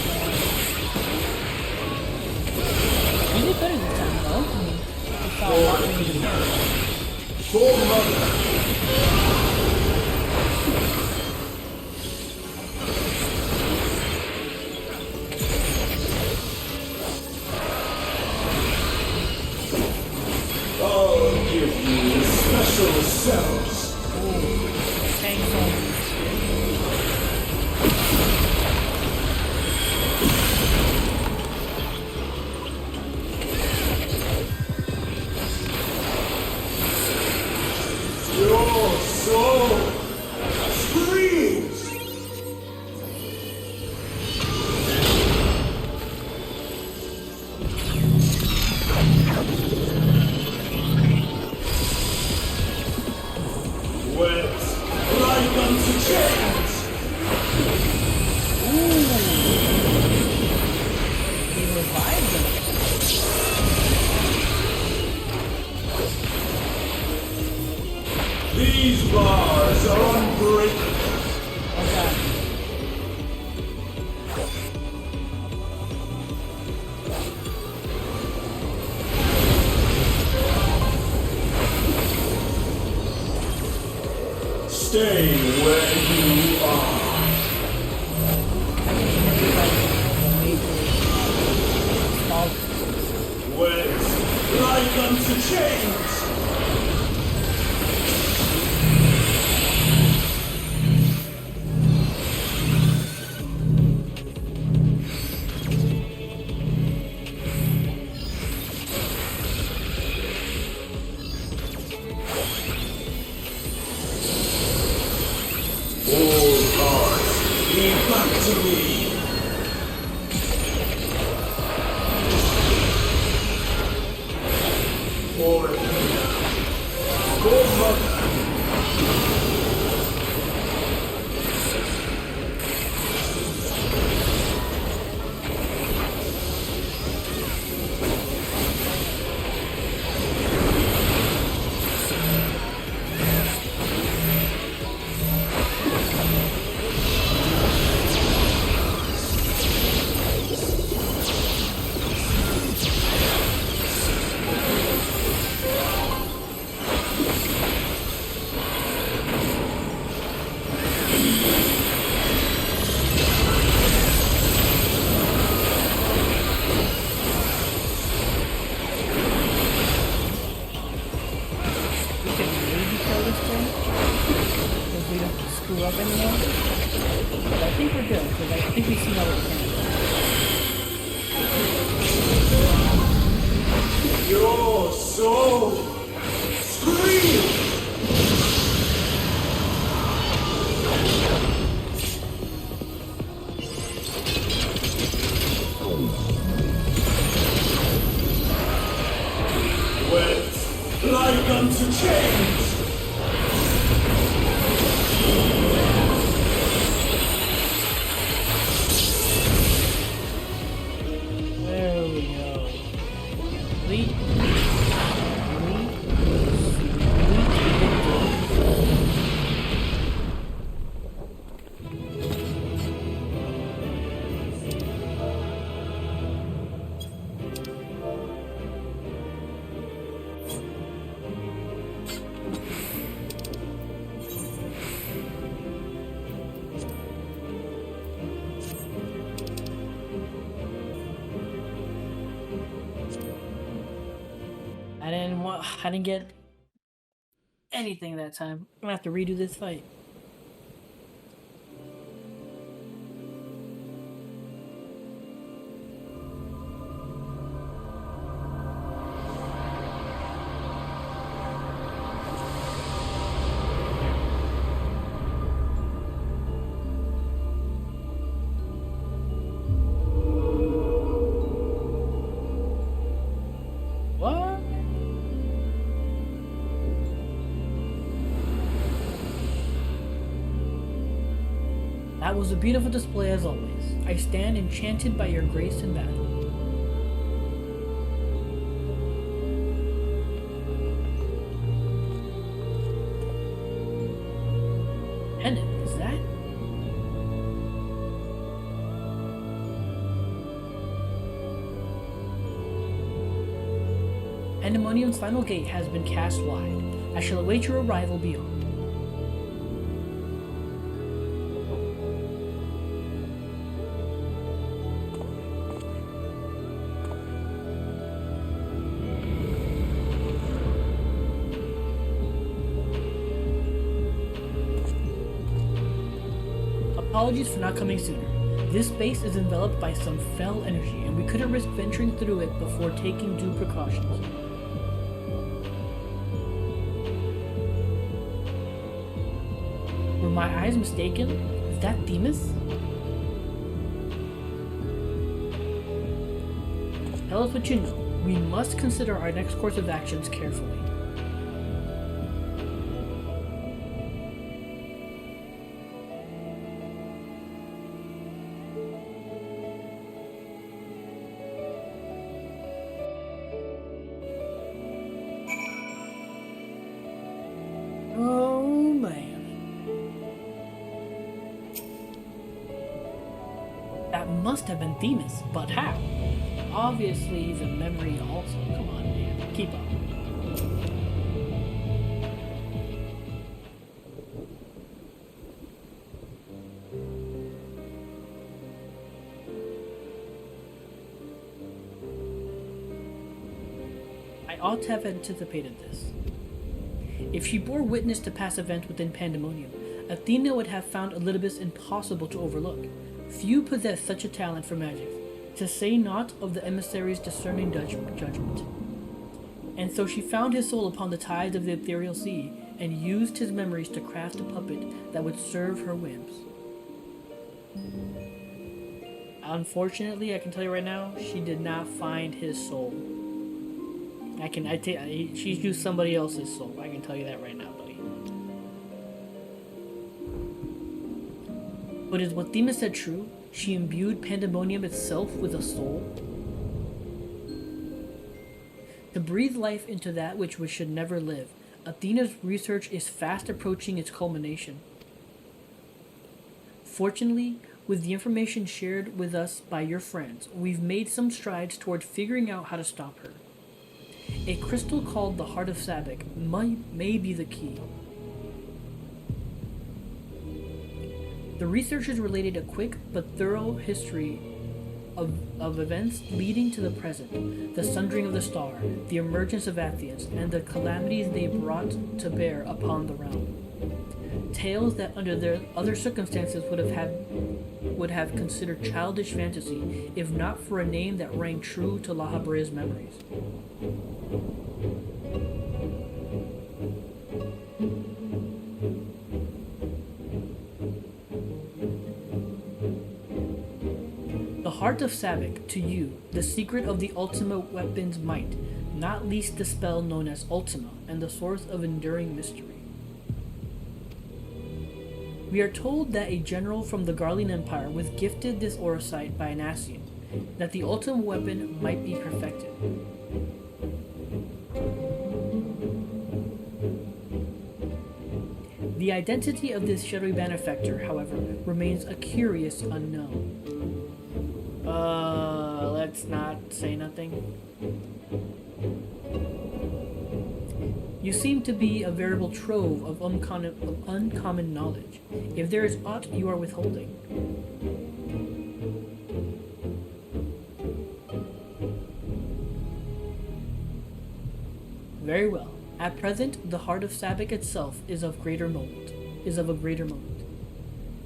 You did better this time, though. I mean, you saw a lot of me there. For mother. I'll give you special cells. Ooh, thanks so much. Yours. Stay where you are. Wet like unto chains. All gods, be back to me. For Good mother. Screw up anymore. But I think we're good, because I think we see how it can. Your soul scream. Wet like unto chains. There we go. Leap. I didn't get anything that time. I'm gonna have to redo this fight. What? That was a beautiful display as always. I stand enchanted by your grace in battle. Pendant, is that? Pandamonium's final gate has been cast wide. I shall await your arrival beyond. Apologies for not coming sooner. This base is enveloped by some fell energy, and we couldn't risk venturing through it before taking due precautions. Were my eyes mistaken? Is that Themis? Tell us what you know. We must consider our next course of actions carefully. Oh man. That must have been Themis, but how? Obviously he's a memory also. Come on, man. Keep up. I ought to have anticipated this. If she bore witness to past events within Pandamonium, Athena would have found Elidibus impossible to overlook. Few possess such a talent for magic, to say naught of the emissary's discerning judgment. And so she found his soul upon the tides of the ethereal sea, and used his memories to craft a puppet that would serve her whims. Unfortunately, I can tell you right now, she did not find his soul. She's used somebody else's soul. I can tell you that right now, buddy. But is what Thema said true? She imbued Pandamonium itself with a soul? To breathe life into that which should never live, Athena's research is fast approaching its culmination. Fortunately, with the information shared with us by your friends, we've made some strides towards figuring out how to stop her. A crystal called the Heart of Sabbac may be the key. The researchers related a quick but thorough history of events leading to the present, the sundering of the star, the emergence of Athens, and the calamities they brought to bear upon the realm. Tales that under their other circumstances would have considered childish fantasy, if not for a name that rang true to La Habrea's memories. The Heart of Sabbac, to you, the secret of the Ultima weapon's might, not least the spell known as Ultima, and the source of enduring mystery. We are told that a general from the Garlean Empire was gifted this Orosite by an Asian, that the Ultima weapon might be perfected. The identity of this shadowy benefactor, however, remains a curious unknown. Let's not say nothing. You seem to be a veritable trove of uncommon knowledge, if there is aught you are withholding. Very well. At present, the Heart of Sabbac itself is of a greater moment.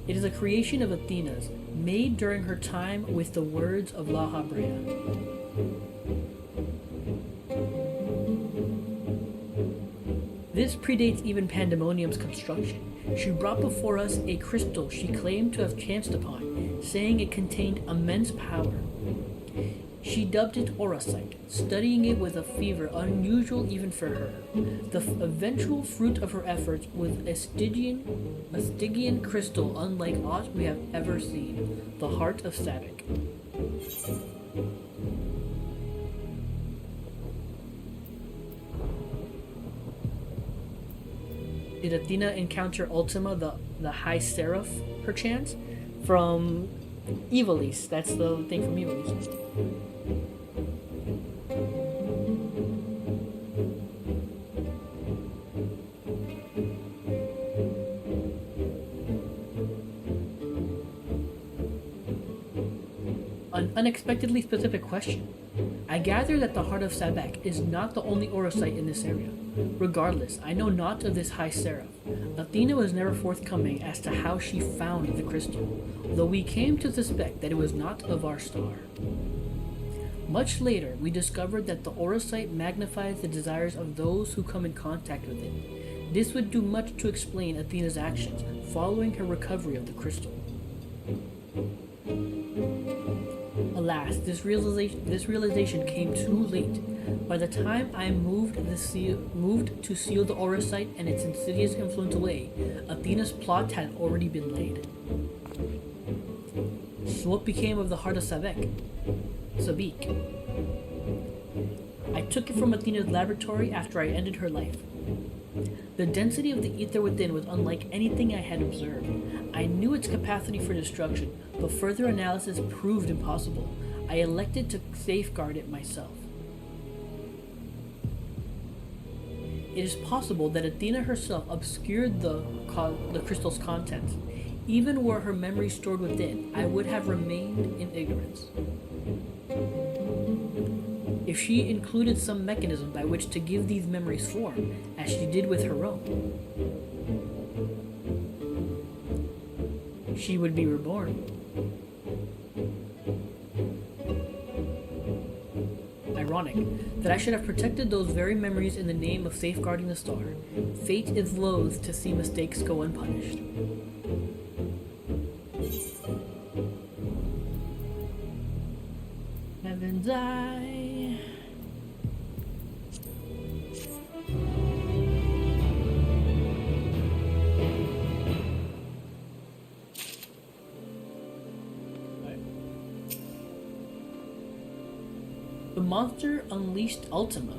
It is a creation of Athena's, made during her time with the words of La Habrea. This predates even Pandamonium's construction. She brought before us a crystal she claimed to have chanced upon, saying it contained immense power. She dubbed it Orosite, studying it with a fervor unusual even for her. The eventual fruit of her efforts was a Stygian crystal unlike aught we have ever seen, the Heart of Sabbac. Did Athena encounter Ultima, the High Seraph, perchance? From Evilise. That's the thing from Evilise. An unexpectedly specific question. I gather that the Heart of Sabbac is not the only Orosite in this area. Regardless, I know naught of this High Seraph. Athena was never forthcoming as to how she found the crystal, though we came to suspect that it was not of our star. Much later, we discovered that the Orosite magnifies the desires of those who come in contact with it. This would do much to explain Athena's actions following her recovery of the crystal. Alas, this realization came too late. By the time I moved to seal the Orosite and its insidious influence away, Athena's plot had already been laid. So what became of the Heart of Sabbac? I took it from Athena's laboratory after I ended her life. The density of the ether within was unlike anything I had observed. I knew its capacity for destruction, but further analysis proved impossible. I elected to safeguard it myself. It is possible that Athena herself obscured the crystal's contents. Even were her memory stored within, I would have remained in ignorance. if she included some mechanism by which to give these memories form, as she did with her own, she would be reborn. Ironic that I should have protected those very memories in the name of safeguarding the star. Fate is loath to see mistakes go unpunished. Heaven's Eye. The monster unleashed Ultima.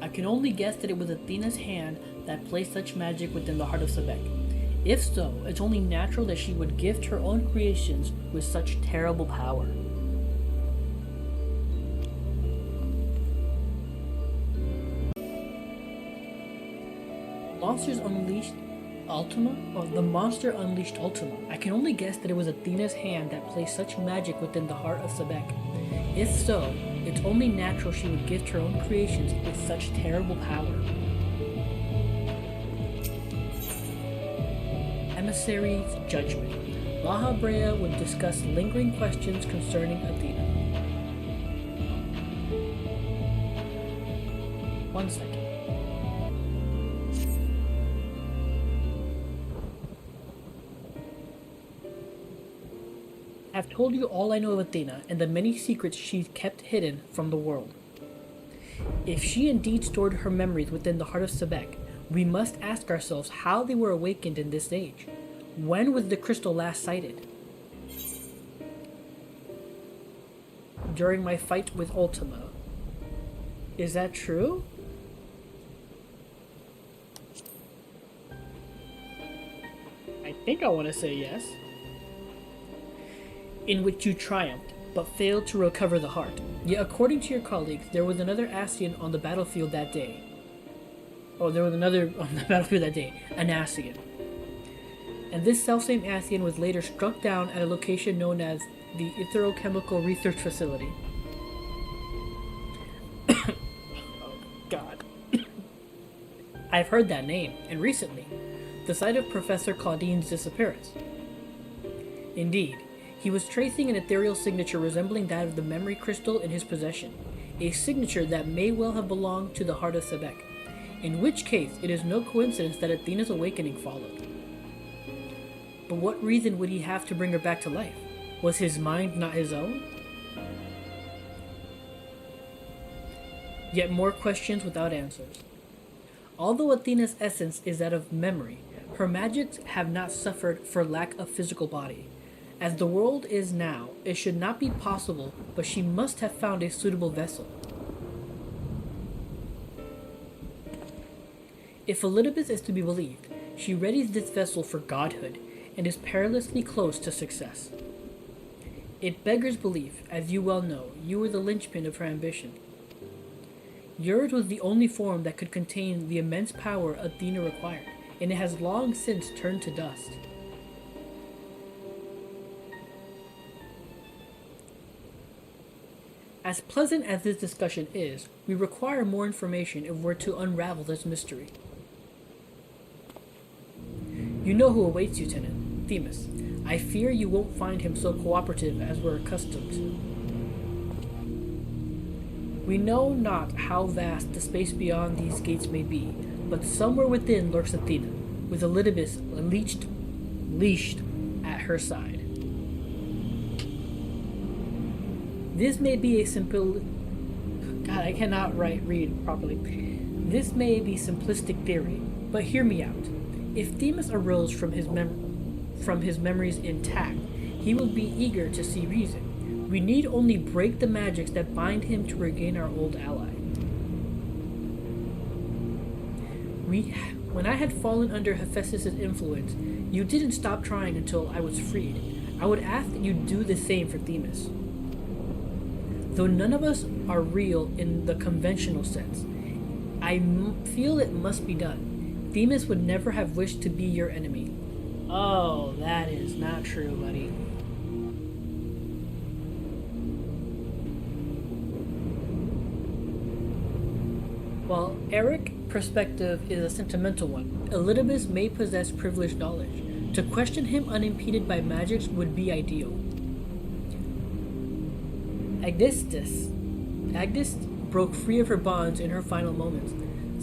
I can only guess that it was Athena's hand that placed such magic within the heart of Sebek. If so, it's only natural that she would gift her own creations with such terrible power. Monsters unleashed Ultima? Well, the monster unleashed Ultima. I can only guess that it was Athena's hand that placed such magic within the heart of Sebek. If so, it's only natural she would gift her own creations with such terrible power. Emissary's Judgment. La Brea would discuss lingering questions concerning Athena. 1 second. I've told you all I know of Athena and the many secrets she's kept hidden from the world. If she indeed stored her memories within the heart of Sebek, we must ask ourselves how they were awakened in this age. When was the crystal last sighted? During my fight with Ultima. Is that true? I think I want to say yes. In which you triumphed, but failed to recover the heart. Yet according to your colleagues, there was another Ascian on the battlefield that day. Oh, there was another on the battlefield that day, an Ascian. And this selfsame Ascian was later struck down at a location known as the Etherochemical Research Facility. Oh, God. I've heard that name, and recently, the site of Professor Claudine's disappearance. Indeed, he was tracing an ethereal signature resembling that of the memory crystal in his possession, a signature that may well have belonged to the heart of Sebek, in which case it is no coincidence that Athena's awakening followed. But what reason would he have to bring her back to life? Was his mind not his own? Yet more questions without answers. Although Athena's essence is that of memory, her magics have not suffered for lack of physical body. As the world is now, it should not be possible, but she must have found a suitable vessel. If Elidibus is to be believed, she readies this vessel for godhood, and is perilously close to success. It beggars belief, as you well know, you were the linchpin of her ambition. Yours was the only form that could contain the immense power Athena required, and it has long since turned to dust. As pleasant as this discussion is, we require more information if we're to unravel this mystery. You know who awaits you, Tenant, Themis. I fear you won't find him so cooperative as we're accustomed to. We know not how vast the space beyond these gates may be, but somewhere within lurks Athena, with Elidibus leashed at her side. This may be a simple... God, I cannot read properly. This may be simplistic theory, but hear me out. If Themis arose from his memories intact, he would be eager to see reason. We need only break the magics that bind him to regain our old ally. When I had fallen under Hephaestus' influence, you didn't stop trying until I was freed. I would ask that you do the same for Themis. Though none of us are real in the conventional sense, I feel it must be done. Themis would never have wished to be your enemy. Oh, that is not true, buddy. Eric's perspective is a sentimental one. Elidibus may possess privileged knowledge. To question him unimpeded by magics would be ideal. Agnes broke free of her bonds in her final moments,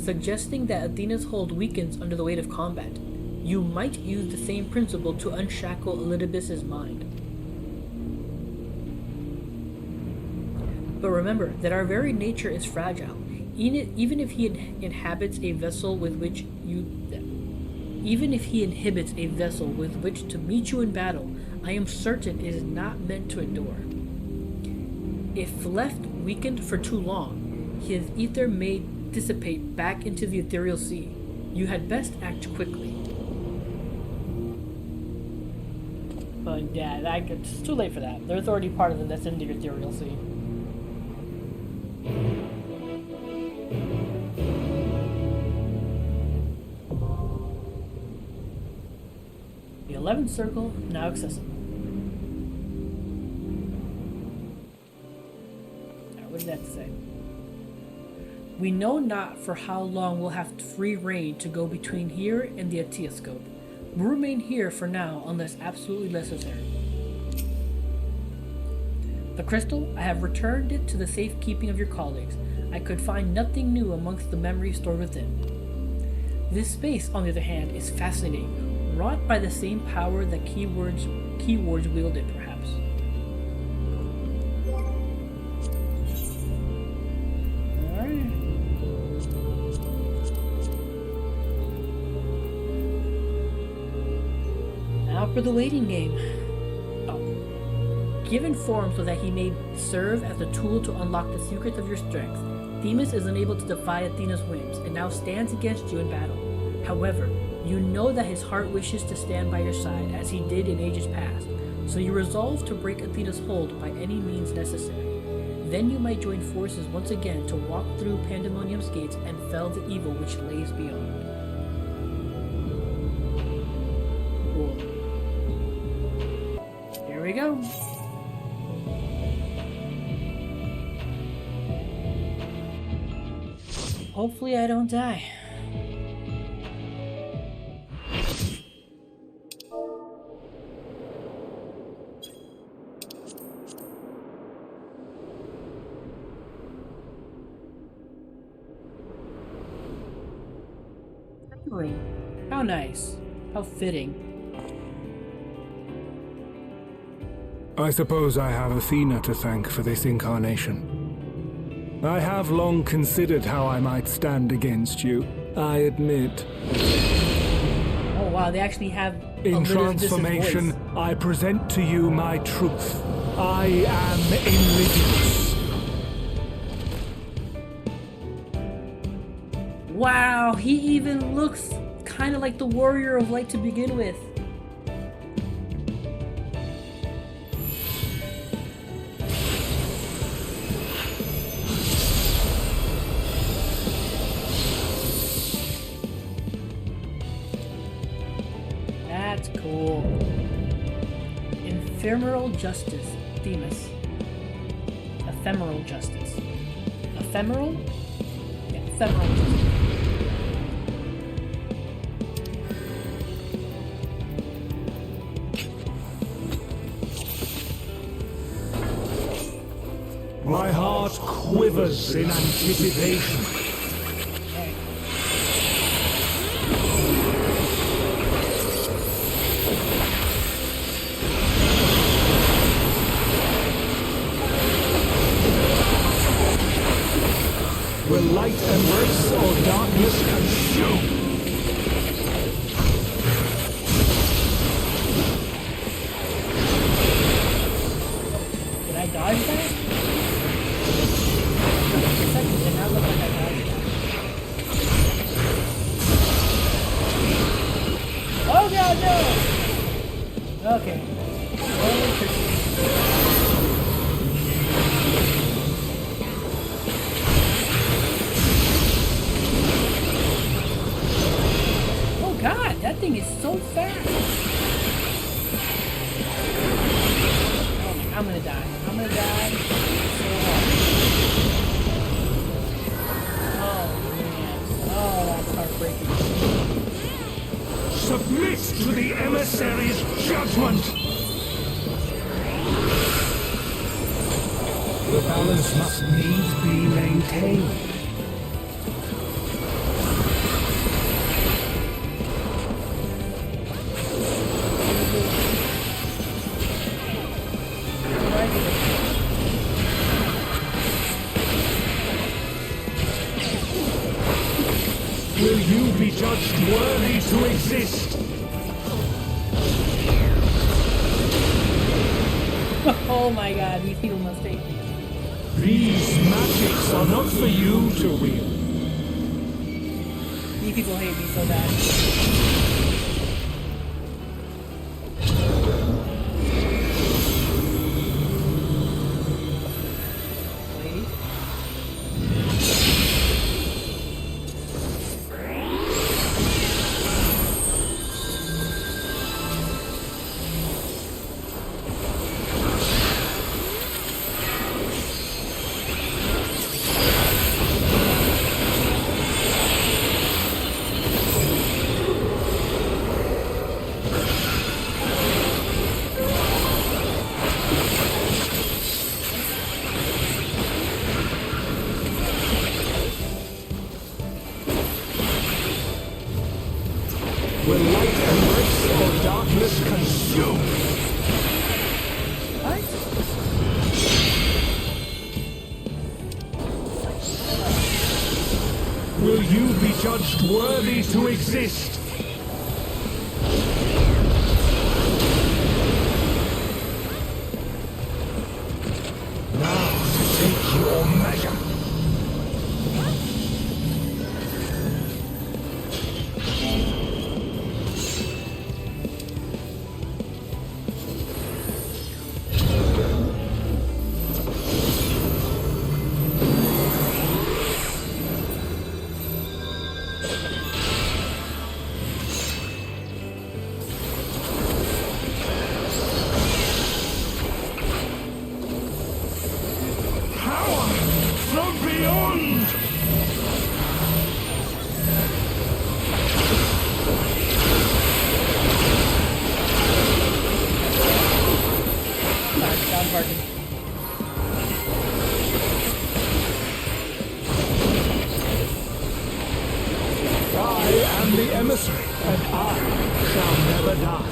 suggesting that Athena's hold weakens under the weight of combat. You might use the same principle to unshackle Elidibus's mind. But remember that our very nature is fragile. Even if he inhibits a vessel with which to meet you in battle, I am certain it is not meant to endure. If left weakened for too long, his ether may dissipate back into the ethereal sea. You had best act quickly. But yeah, it's too late for that. There's already part of it that's in the ethereal sea. The 11th circle now accessible. Now, what did that say? We know not for how long we'll have free reign to go between here and the Ateoscope. We'll remain here for now unless absolutely necessary. The crystal, I have returned it to the safekeeping of your colleagues. I could find nothing new amongst the memories stored within. This space, on the other hand, is fascinating, wrought by the same power that keywords wielded, perhaps. Alright. Now for the waiting game. Given form so that he may serve as a tool to unlock the secrets of your strength, Themis is unable to defy Athena's whims and now stands against you in battle. However, you know that his heart wishes to stand by your side as he did in ages past, so you resolve to break Athena's hold by any means necessary. Then you might join forces once again to walk through Pandamonium's gates and fell the evil which lays beyond. Cool. Here we go. Hopefully I don't die. How nice. How fitting. I suppose I have Athena to thank for this incarnation. I have long considered how I might stand against you, I admit. Oh wow, they actually have In Elidibus's transformation, voice. I present to you my truth. I am Endwalker. Wow, he even looks kind of like the Warrior of Light to begin with. That's cool. Ephemeral Justice, Themis. Ephemeral Justice. Ephemeral? Yeah, Ephemeral Justice. My heart quivers in anticipation. Will light embrace or darkness consume? Did I dodge that? For a second, did not look like I dodged that. Oh god, no! Okay. Holy Christ. Oh god, that thing is so fast! Oh, I'm gonna die. I'm gonna die so hard. Oh man. judgment! The balance must needs be maintained. Will you be judged worthy to exist? Oh my god, these people must hate me. These magics are not for you to wield. These people hate me so bad. Will light embrace or darkness consume? Will you be judged worthy to exist? Now to take your measure. From beyond! Stop barking. I am the emissary, and I shall never die.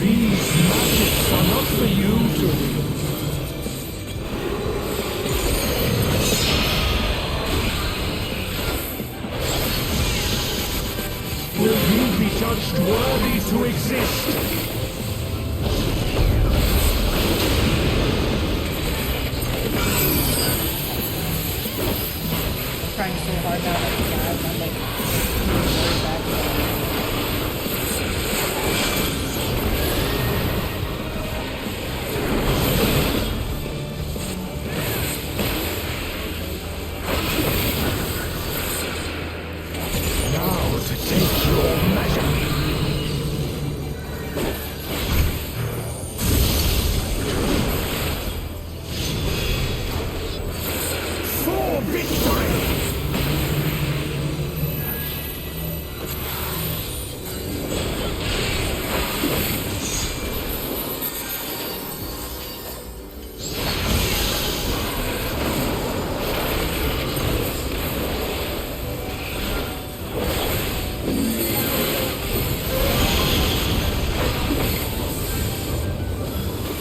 These magics are not for you to wield. Will you be judged worthy to exist? I'm trying so hard now not to die, but I'm like very bad. Now to take your measure. For victory!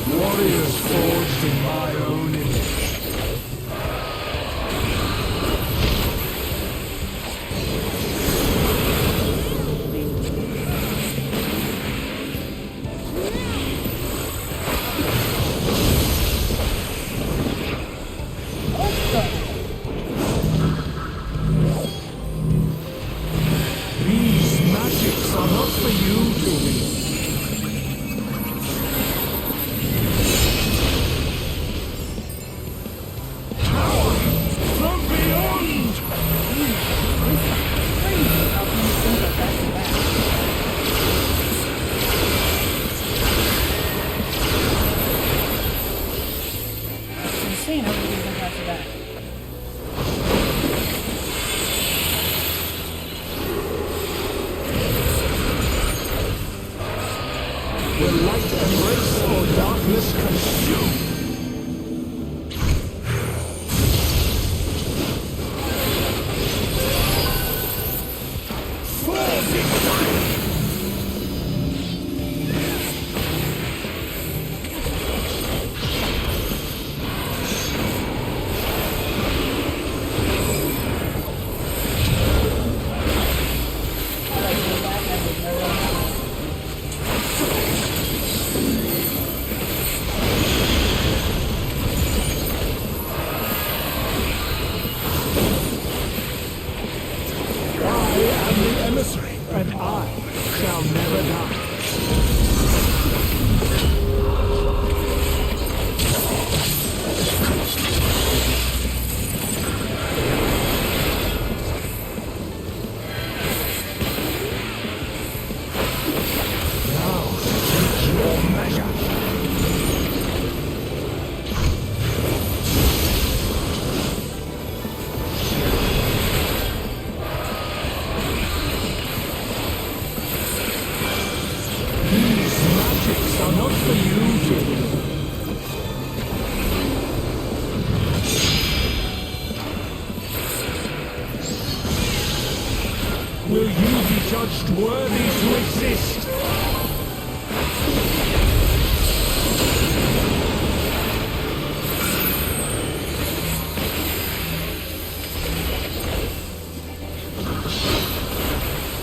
Warriors forged in my own image. These magics are not for you to wield. saying how many things after that. Will light embrace or darkness consume? And I shall never die. Now, take your measure. Magics are not for you to... Will you be judged worthy to exist?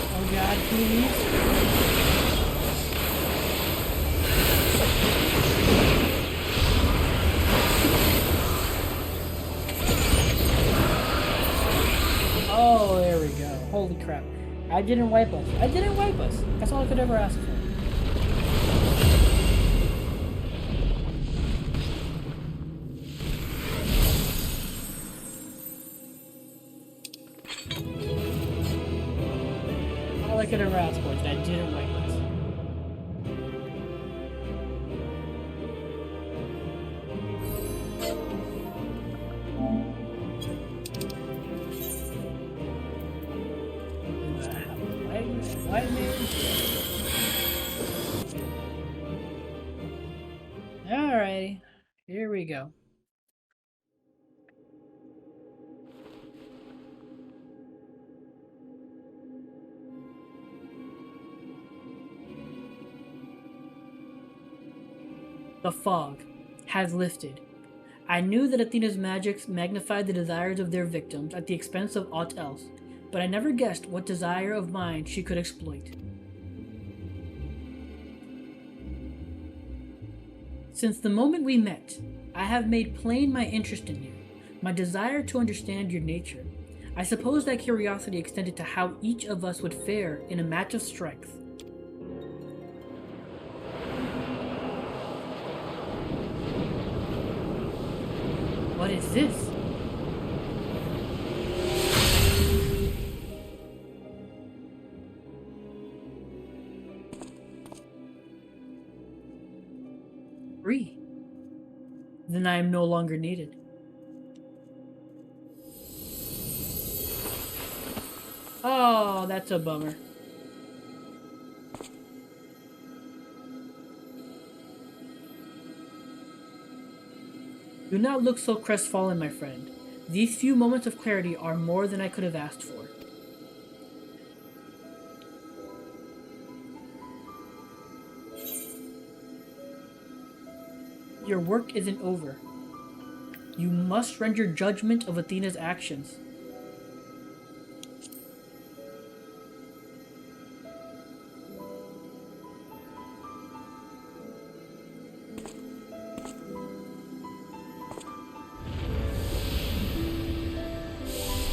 Oh God, please. Oh, there we go. Holy crap. I didn't wipe us. I didn't wipe us. That's all I could ever ask for. All I could ever ask for is that I didn't wipe us. White man. Alrighty, here we go. The fog has lifted. I knew that Athena's magics magnified the desires of their victims at the expense of aught else, but I never guessed what desire of mine she could exploit. Since the moment we met, I have made plain my interest in you, my desire to understand your nature. I suppose that curiosity extended to how each of us would fare in a match of strength. What is this? Free. Then I am no longer needed. Oh, that's a bummer. Do not look so crestfallen, my friend. These few moments of clarity are more than I could have asked for. Your work isn't over. You must render judgment of Athena's actions.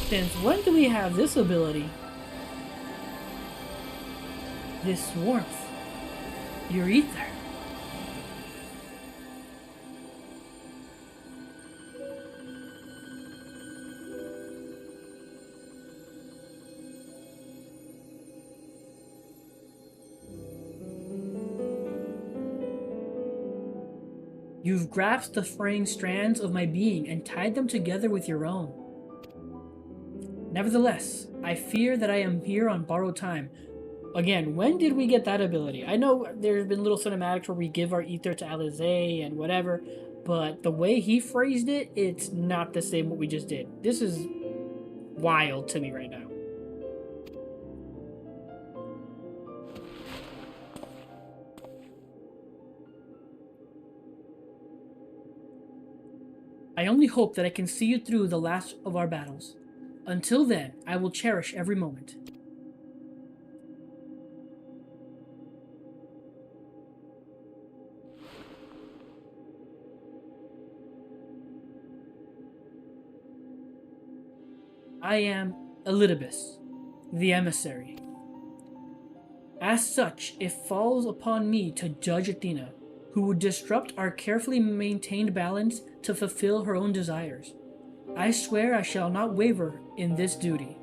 Since when do we have this ability? This warmth. Your ether. You've grasped the fraying strands of my being and tied them together with your own. Nevertheless, I fear that I am here on borrowed time. Again, when did we get that ability? I know there's been little cinematics where we give our ether to Alizé and whatever, but the way he phrased it, it's not the same what we just did. This is wild to me right now. I only hope that I can see you through the last of our battles. Until then, I will cherish every moment. I am Elidibus, the emissary. As such, it falls upon me to judge Athena, who would disrupt our carefully maintained balance to fulfill her own desires. I swear I shall not waver in this duty.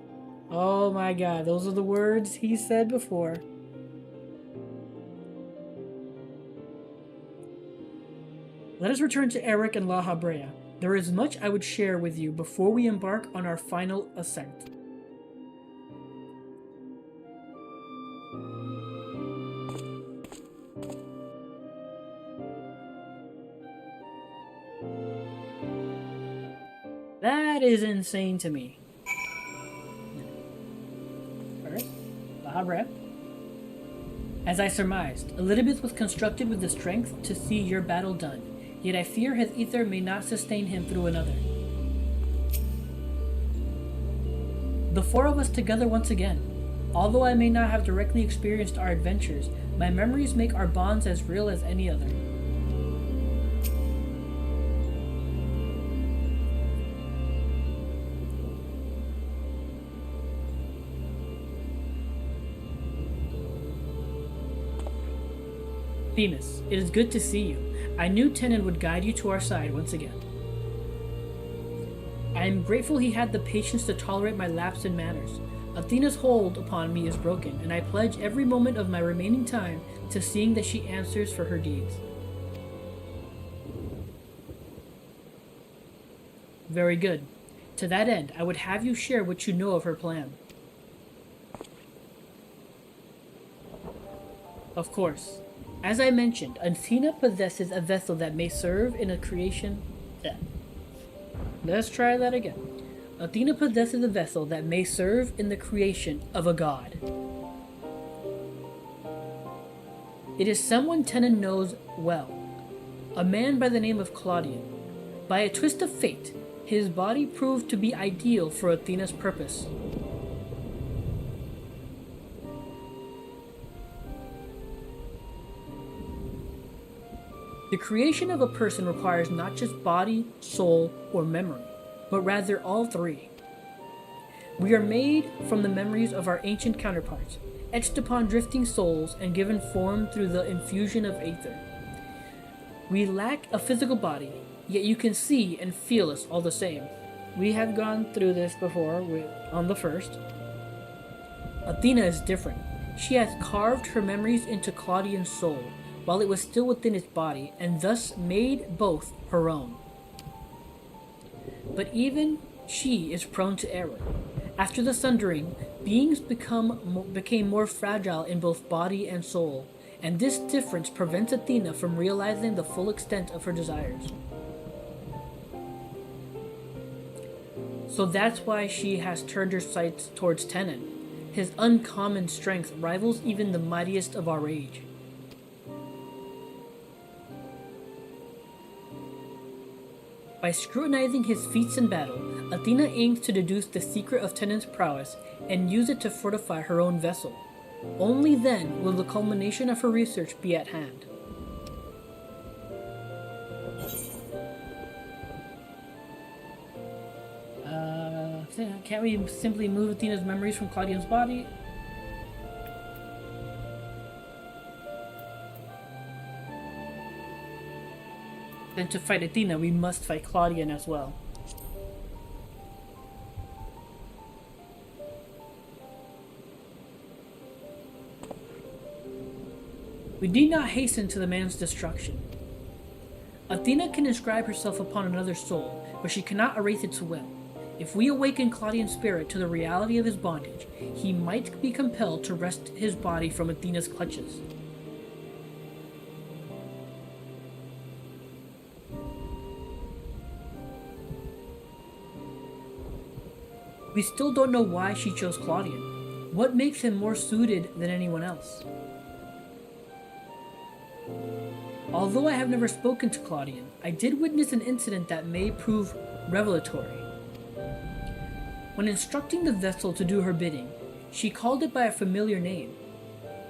Oh my god, those are the words he said before. Let us return to Eric and La Habrea. There is much I would share with you before we embark on our final ascent. That is insane to me. Alright, La Habrea. As I surmised, Elidibus was constructed with the strength to see your battle done. Yet I fear his ether may not sustain him through another. The four of us together once again. Although I may not have directly experienced our adventures, my memories make our bonds as real as any other. Themis, it is good to see you. I knew Tenon would guide you to our side once again. I am grateful he had the patience to tolerate my lapse in manners. Athena's hold upon me is broken, and I pledge every moment of my remaining time to seeing that she answers for her deeds. Very good. To that end, I would have you share what you know of her plan. Of course. As I mentioned, Athena possesses a vessel that may serve in a creation... Let's try that again. Athena possesses a vessel that may serve in the creation of a god. It is someone Tenon knows well. A man by the name of Claudian. By a twist of fate, his body proved to be ideal for Athena's purpose. The creation of a person requires not just body, soul, or memory, but rather all three. We are made from the memories of our ancient counterparts, etched upon drifting souls and given form through the infusion of aether. We lack a physical body, yet you can see and feel us all the same. We have gone through this before on the first. Athena is different. She has carved her memories into Claudian's soul, while it was still within its body, and thus made both her own. But even she is prone to error. After the sundering, beings became more fragile in both body and soul, and this difference prevents Athena from realizing the full extent of her desires. So that's why she has turned her sights towards Tenon. His uncommon strength rivals even the mightiest of our age. By scrutinizing his feats in battle, Athena aims to deduce the secret of Tenon's prowess and use it to fortify her own vessel. Only then will the culmination of her research be at hand. Can't we simply move Athena's memories from Claudian's body? Then to fight Athena, we must fight Claudian as well. We need not hasten to the man's destruction. Athena can inscribe herself upon another soul, but she cannot erase its will. If we awaken Claudian's spirit to the reality of his bondage, he might be compelled to wrest his body from Athena's clutches. We still don't know why she chose Claudian. What makes him more suited than anyone else? Although I have never spoken to Claudian, I did witness an incident that may prove revelatory. When instructing the vessel to do her bidding, she called it by a familiar name,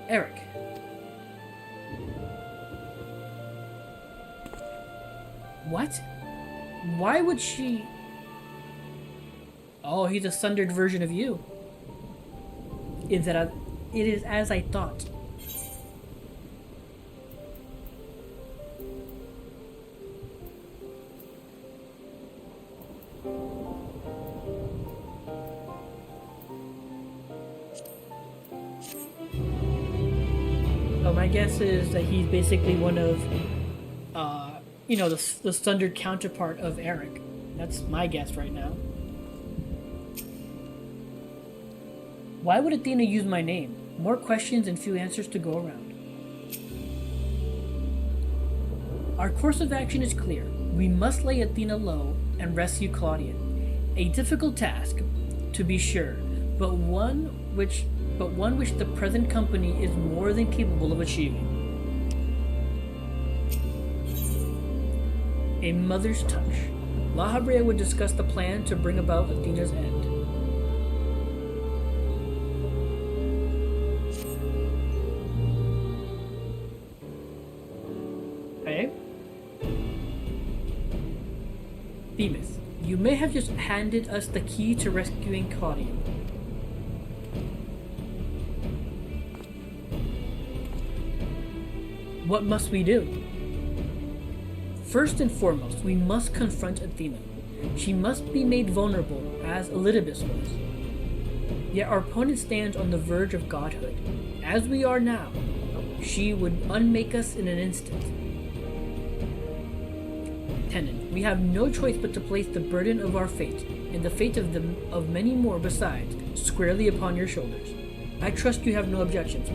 Eric. What? Why would she... Oh, he's a sundered version of you. It is as I thought. My guess is that he's basically one of, the sundered counterpart of Eric. That's my guess right now. Why would Athena use my name? More questions and few answers to go around. Our course of action is clear. We must lay Athena low and rescue Claudian. A difficult task, to be sure, but one which the present company is more than capable of achieving. A mother's touch. La Habrea would discuss the plan to bring about Athena's end. Okay. Themis, you may have just handed us the key to rescuing Claudian. What must we do? First and foremost, we must confront Athena. She must be made vulnerable, as Elidibus was. Yet our opponent stands on the verge of godhood. As we are now, she would unmake us in an instant. Tenon, we have no choice but to place the burden of our fate, and the fate of many more besides, squarely upon your shoulders. I trust you have no objections.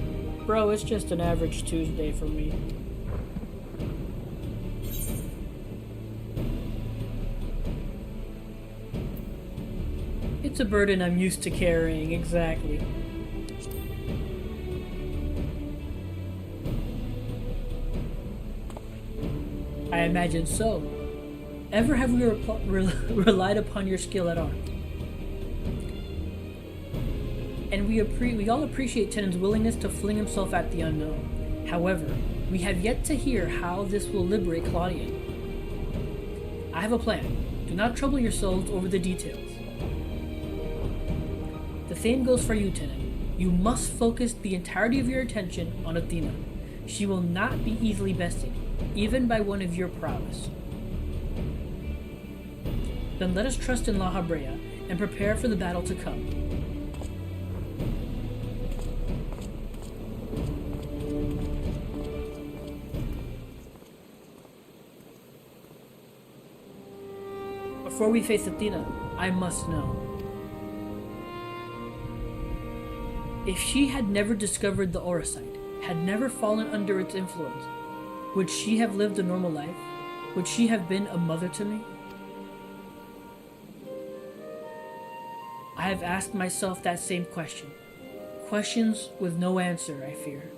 Bro, it's just an average Tuesday for me. It's a burden I'm used to carrying, exactly. I imagine so. Ever have we relied upon your skill at arms? And we all appreciate Tenon's willingness to fling himself at the unknown. However, we have yet to hear how this will liberate Claudian. I have a plan. Do not trouble yourselves over the details. The same goes for you, Tenon. You must focus the entirety of your attention on Athena. She will not be easily bested, even by one of your prowess. Then let us trust in La Habrea and prepare for the battle to come. Before we face Athena, I must know. If she had never discovered the Orosite, had never fallen under its influence, would she have lived a normal life? Would she have been a mother to me? I have asked myself that same question. Questions with no answer, I fear.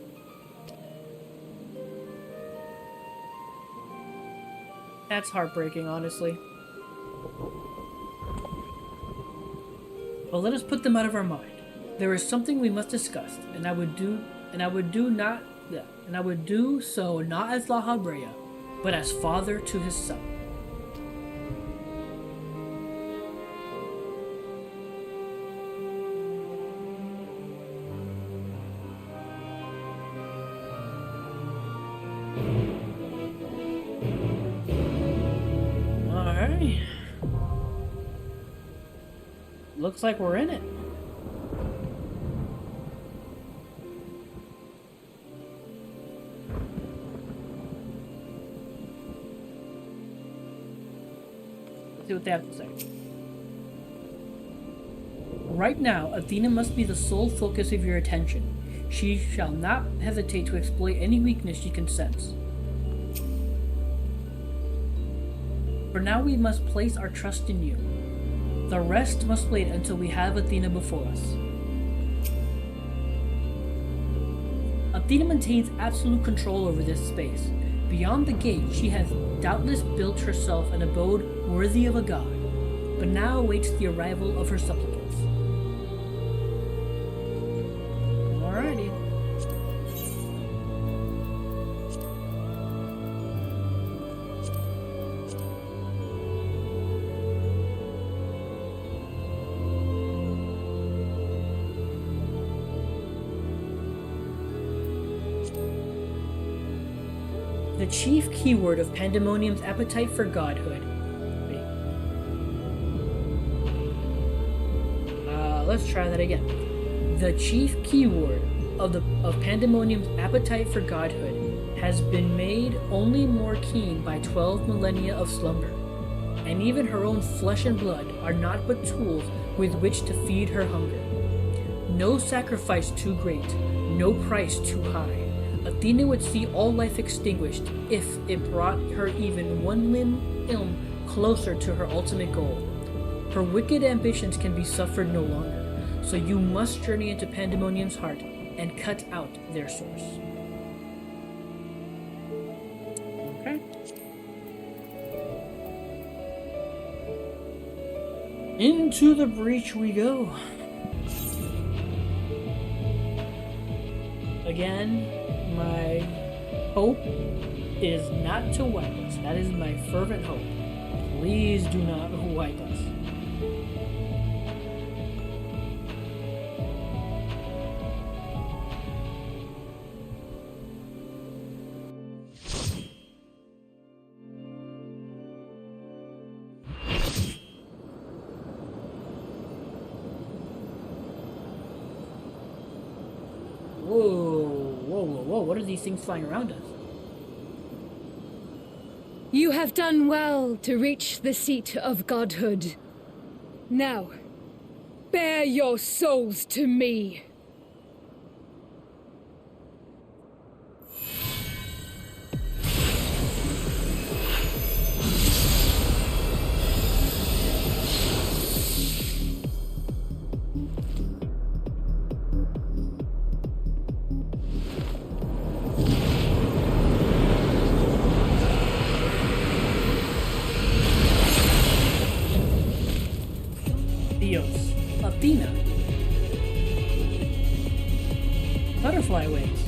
That's heartbreaking, honestly. But let us put them out of our mind. There is something we must discuss, and I would do so not as La Habrea, but as father to his son. Alright. Looks like we're in it. See what they have to say. Right now, Athena must be the sole focus of your attention. She shall not hesitate to exploit any weakness she can sense. For now, we must place our trust in you. The rest must wait until we have Athena before us. Athena maintains absolute control over this space. Beyond the gate, she has doubtless built herself an abode worthy of a god, but now awaits the arrival of her supplicants. Alrighty. The chief keyword of Pandamonium's appetite for godhood. Let's try that again. The chief keyword of Pandamonium's appetite for godhood has been made only more keen by 12 millennia of slumber, and even her own flesh and blood are not but tools with which to feed her hunger. No sacrifice too great, no price too high. Athena would see all life extinguished if it brought her even one limb closer to her ultimate goal. Her wicked ambitions can be suffered no longer, so you must journey into Pandamonium's heart and cut out their source. Okay. Into the breach we go. Again, my hope is not to wipe us. That is my fervent hope. Please do not wipe us. Whoa, what are these things flying around us? You have done well to reach the seat of godhood. Now, bear your souls to me. Theos, Athena, butterfly wings.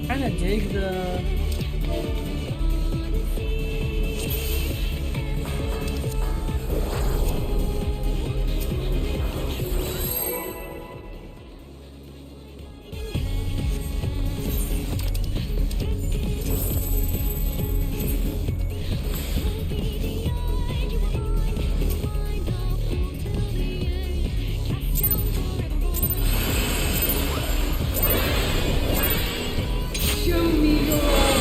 Kinda dig the Show me your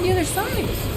the other side!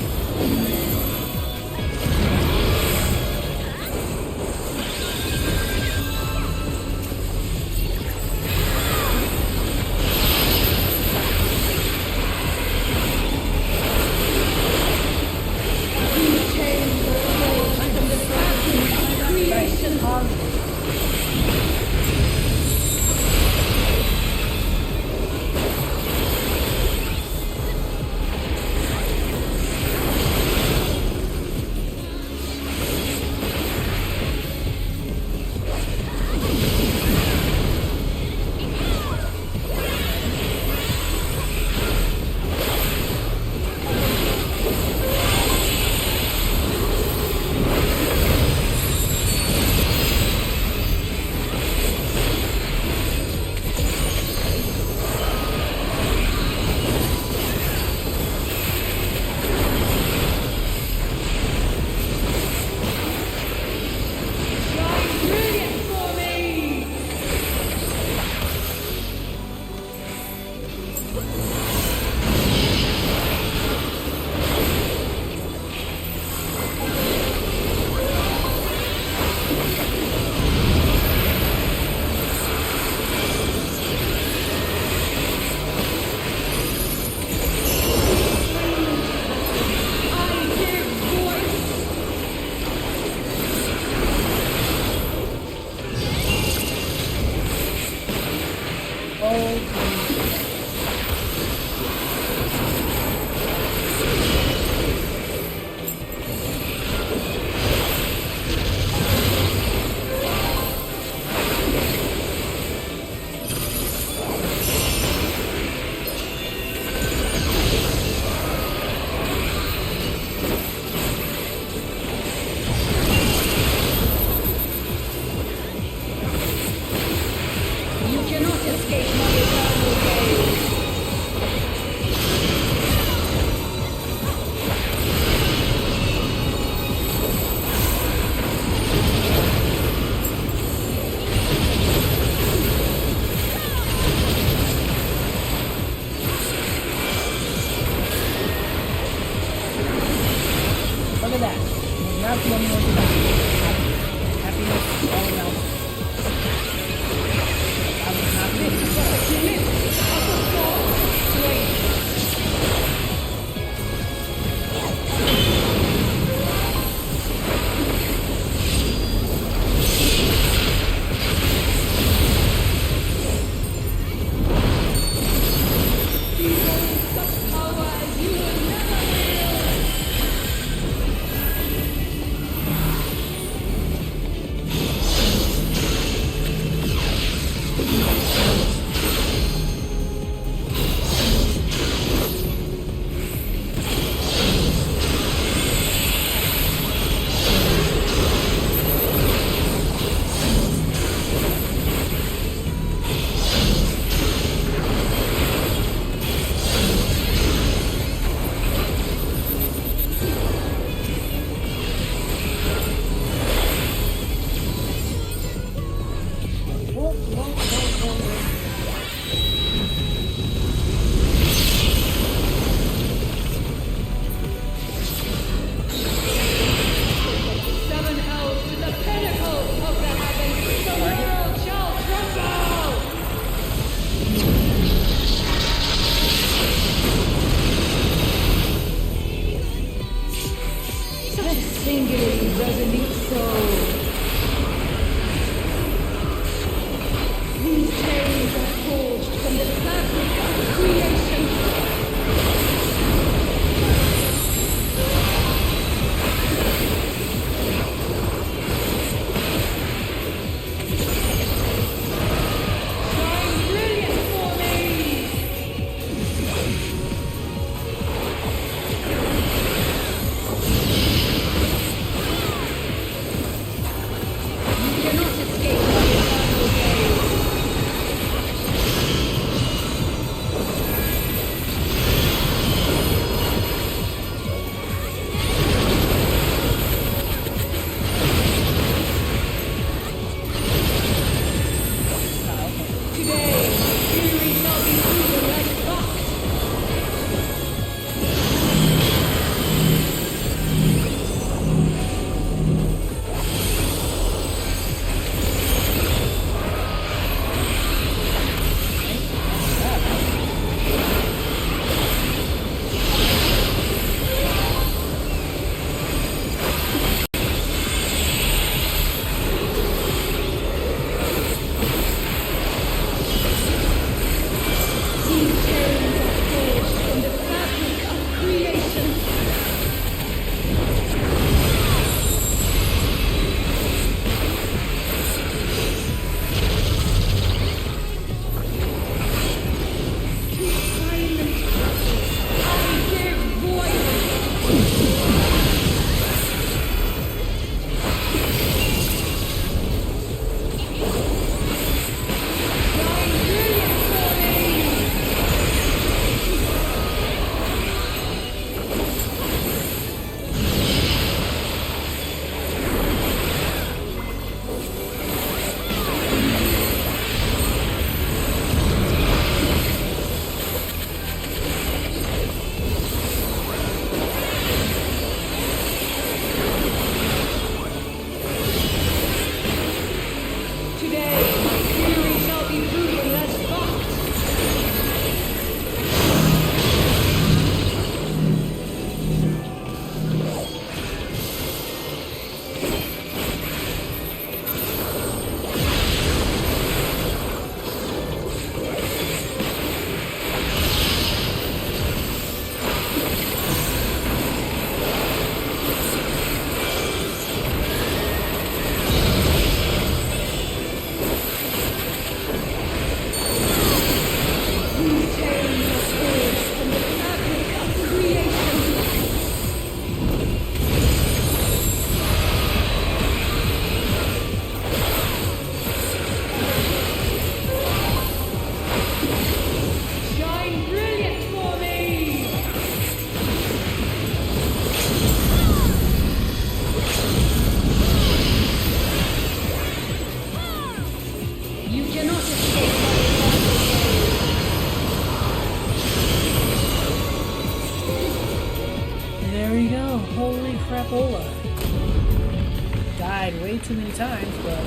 too many times, but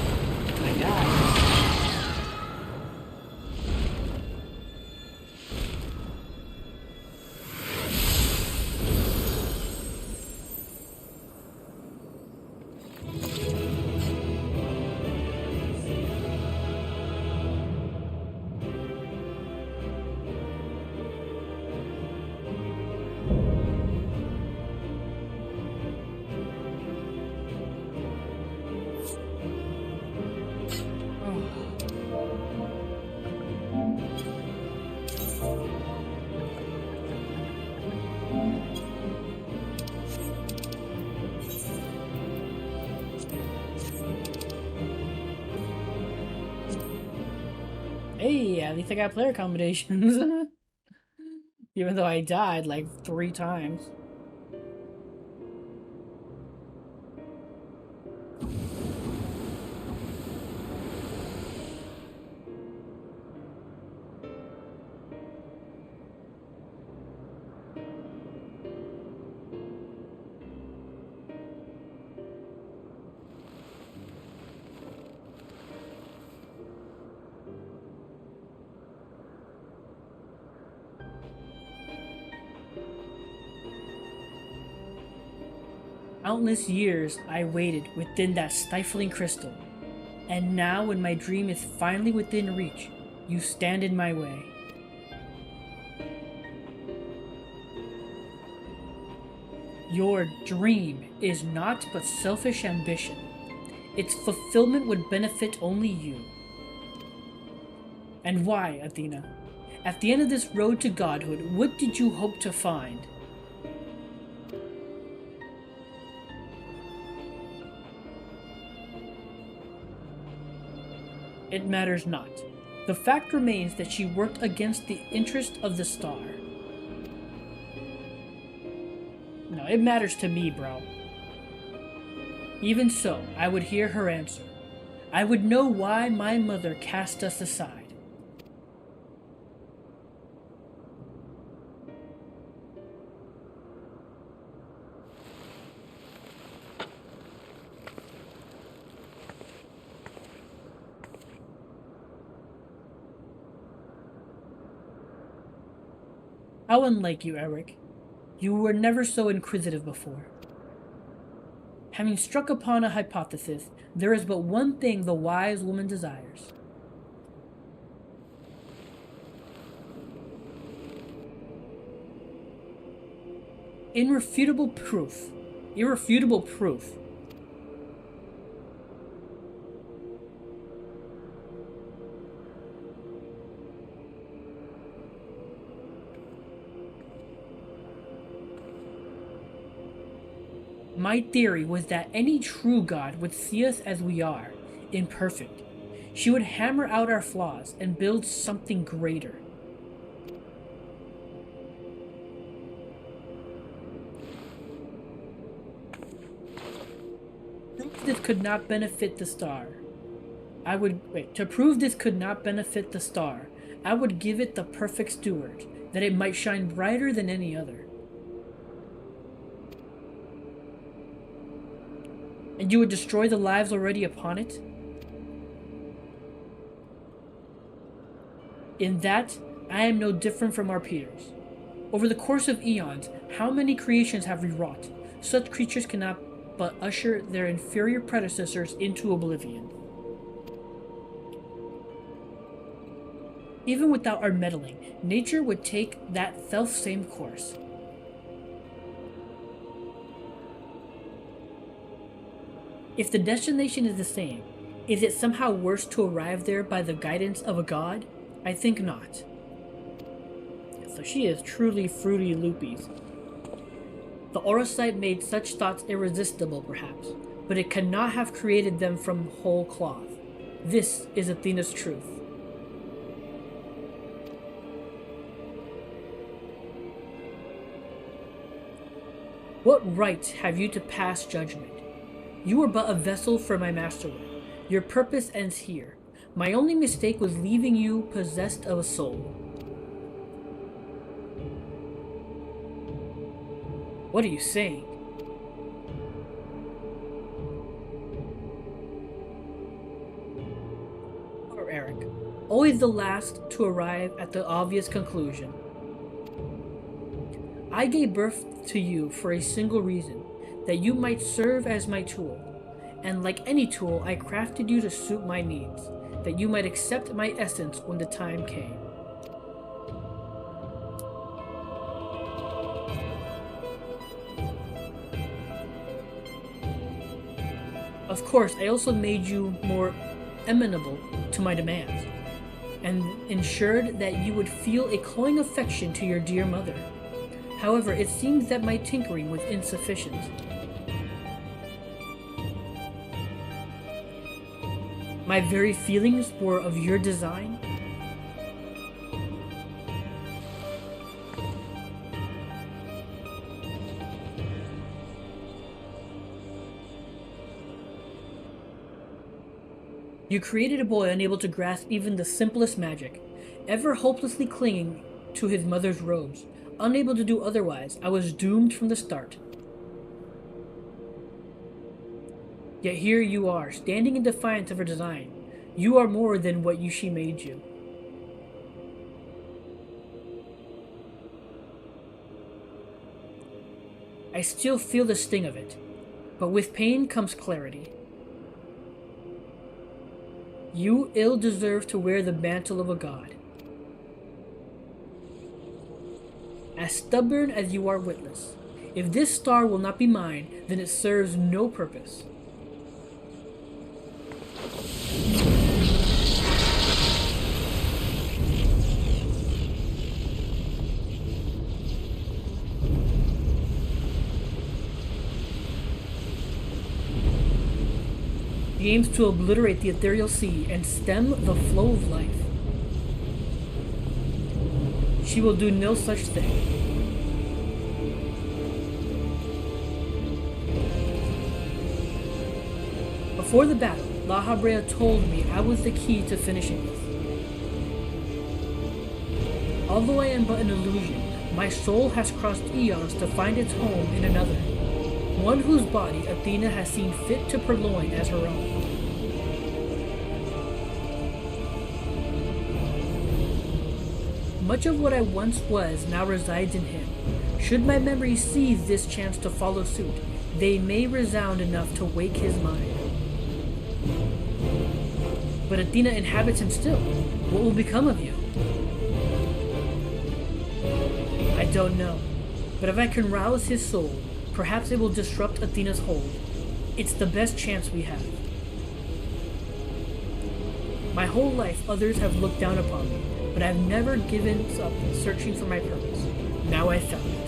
I died. Hey, at least I got player combinations. Even though I died like 3 times. Countless years I waited within that stifling crystal, and now when my dream is finally within reach, you stand in my way. Your dream is naught but selfish ambition. Its fulfillment would benefit only you. And why, Athena? At the end of this road to godhood, what did you hope to find? It matters not. The fact remains that she worked against the interest of the star. No, it matters to me, bro. Even so, I would hear her answer. I would know why my mother cast us aside. How unlike you, Eric. You were never so inquisitive before. Having struck upon a hypothesis, there is but one thing the wise woman desires. Irrefutable proof. Irrefutable proof. My theory was that any true God would see us as we are, imperfect. She would hammer out our flaws and build something greater. Prove this could not benefit the star. To prove this could not benefit the star, I would give it the perfect steward, that it might shine brighter than any other. And you would destroy the lives already upon it? In that, I am no different from our peers. Over the course of eons, how many creations have we wrought? Such creatures cannot but usher their inferior predecessors into oblivion. Even without our meddling, nature would take that self-same course. If the destination is the same, is it somehow worse to arrive there by the guidance of a god? I think not. So she is truly Fruity Loopies. The Orosite made such thoughts irresistible, perhaps, but it cannot have created them from whole cloth. This is Athena's truth. What right have you to pass judgment? You are but a vessel for my masterwork. Your purpose ends here. My only mistake was leaving you possessed of a soul. What are you saying? or Eric, always the last to arrive at the obvious conclusion. I gave birth to you for a single reason, that you might serve as my tool, and like any tool, I crafted you to suit my needs, that you might accept my essence when the time came. Of course, I also made you more amenable to my demands, and ensured that you would feel a cloying affection to your dear mother. However, it seems that my tinkering was insufficient. My very feelings were of your design. You created a boy unable to grasp even the simplest magic, ever hopelessly clinging to his mother's robes. Unable to do otherwise, I was doomed from the start. Yet here you are, standing in defiance of her design. You are more than what she made you. I still feel the sting of it, but with pain comes clarity. You ill deserve to wear the mantle of a god. As stubborn as you are witless, if this star will not be mine, then it serves no purpose. He aims to obliterate the ethereal sea and stem the flow of life. She will do no such thing. Before the battle, La Habrea told me I was the key to finishing this. Although I am but an illusion, my soul has crossed eons to find its home in another, one whose body Athena has seen fit to purloin as her own. Much of what I once was now resides in him. Should my memory seize this chance to follow suit, they may resound enough to wake his mind. But Athena inhabits him still. What will become of you? I don't know. But if I can rouse his soul, perhaps it will disrupt Athena's hold. It's the best chance we have. My whole life others have looked down upon me, but I've never given up searching for my purpose. Now I've found it.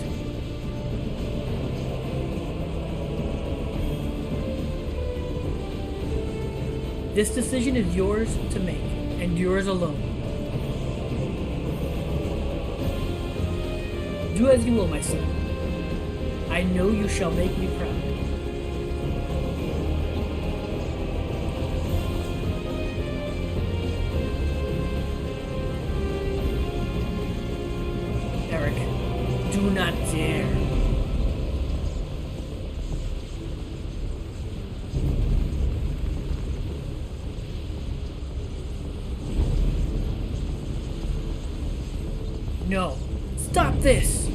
This decision is yours to make, and yours alone. Do as you will, my son. I know you shall make me proud. Eric, do not dare. No, stop this!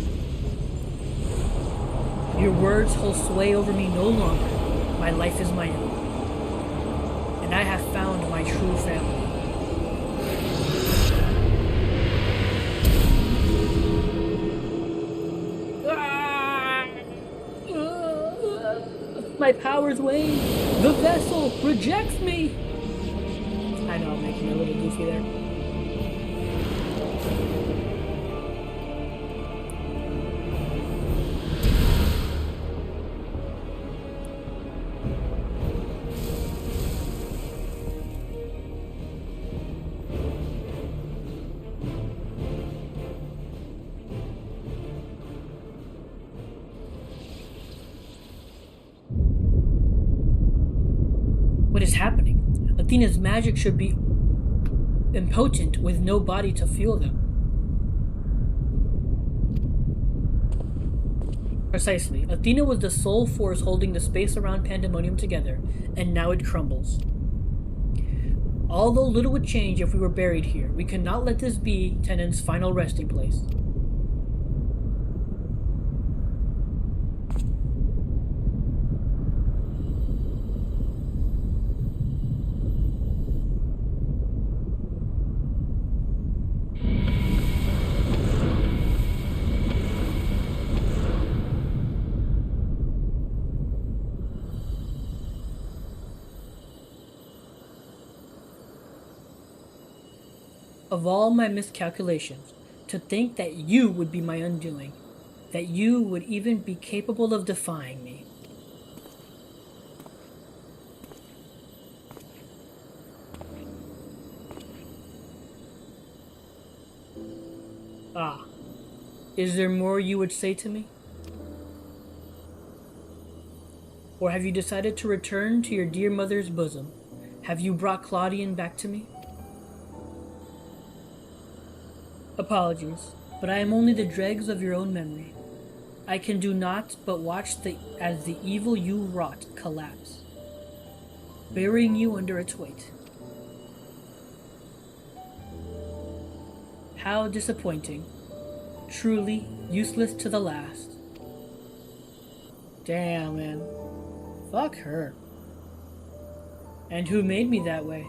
Your words hold sway over me no longer. My life is my own. And I have found my true family. My powers wane. The vessel rejects me. I know I'm making it a little goofy there. What is happening? Athena's magic should be impotent with no body to feel them. Precisely. Athena was the sole force holding the space around Pandamonium together, and now it crumbles. Although little would change if we were buried here, we cannot let this be Tenen's final resting place. Of all my miscalculations, to think that you would be my undoing, that you would even be capable of defying me. Ah, is there more you would say to me? Or have you decided to return to your dear mother's bosom? Have you brought Claudian back to me? Apologies, but I am only the dregs of your own memory. I can do naught but watch as the evil you wrought collapse, burying you under its weight. How disappointing. Truly useless to the last. Damn, man. Fuck her. And who made me that way?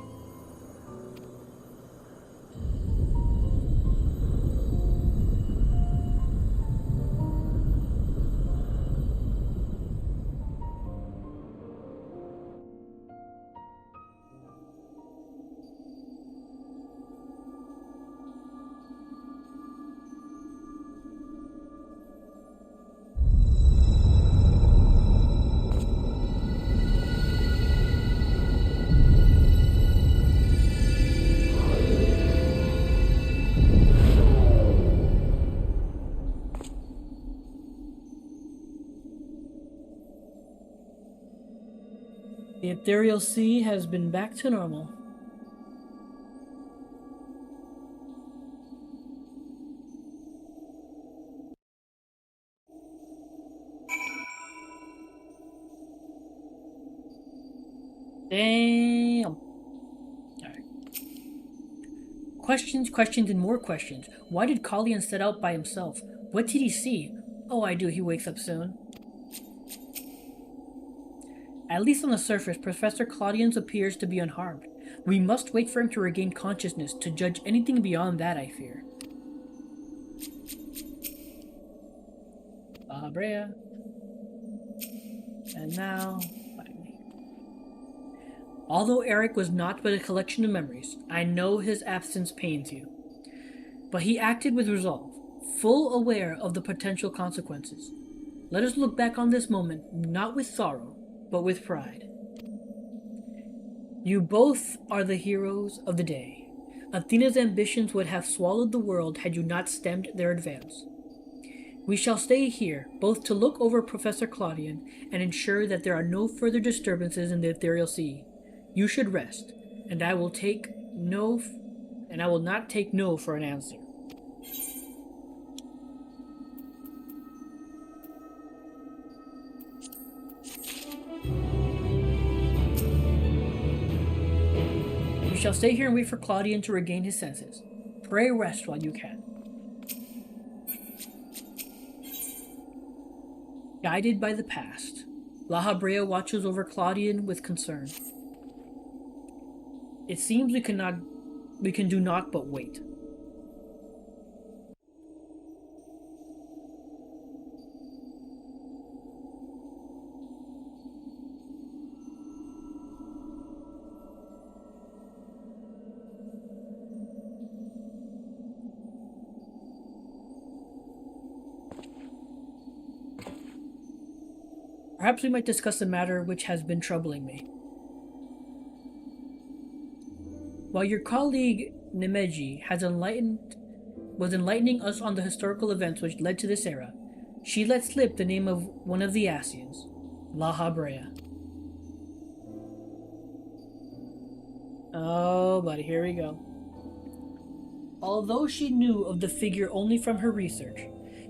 The ethereal sea has been back to normal. Damn. Alright. Questions, and more questions. Why did Collian set out by himself? What did he see? Oh, I do, he wakes up soon. At least on the surface, Professor Claudians appears to be unharmed. We must wait for him to regain consciousness to judge anything beyond that, I fear. Brea. And now, finally. Although Eric was naught but a collection of memories, I know his absence pains you. But he acted with resolve, full aware of the potential consequences. Let us look back on this moment, not with sorrow, but with pride. You both are the heroes of the day. Athena's ambitions would have swallowed the world had you not stemmed their advance. We shall stay here, both to look over Professor Claudian and ensure that there are no further disturbances in the ethereal sea. You should rest, and I will not take no for an answer. You shall stay here and wait for Claudian to regain his senses. Pray rest while you can. Guided by the past, La Habrea watches over Claudian with concern. It seems we can do naught but wait. Perhaps we might discuss a matter which has been troubling me. While your colleague Nemeji was enlightening us on the historical events which led to this era, she let slip the name of one of the Asians, La Habrea. Oh, buddy, here we go. Although she knew of the figure only from her research,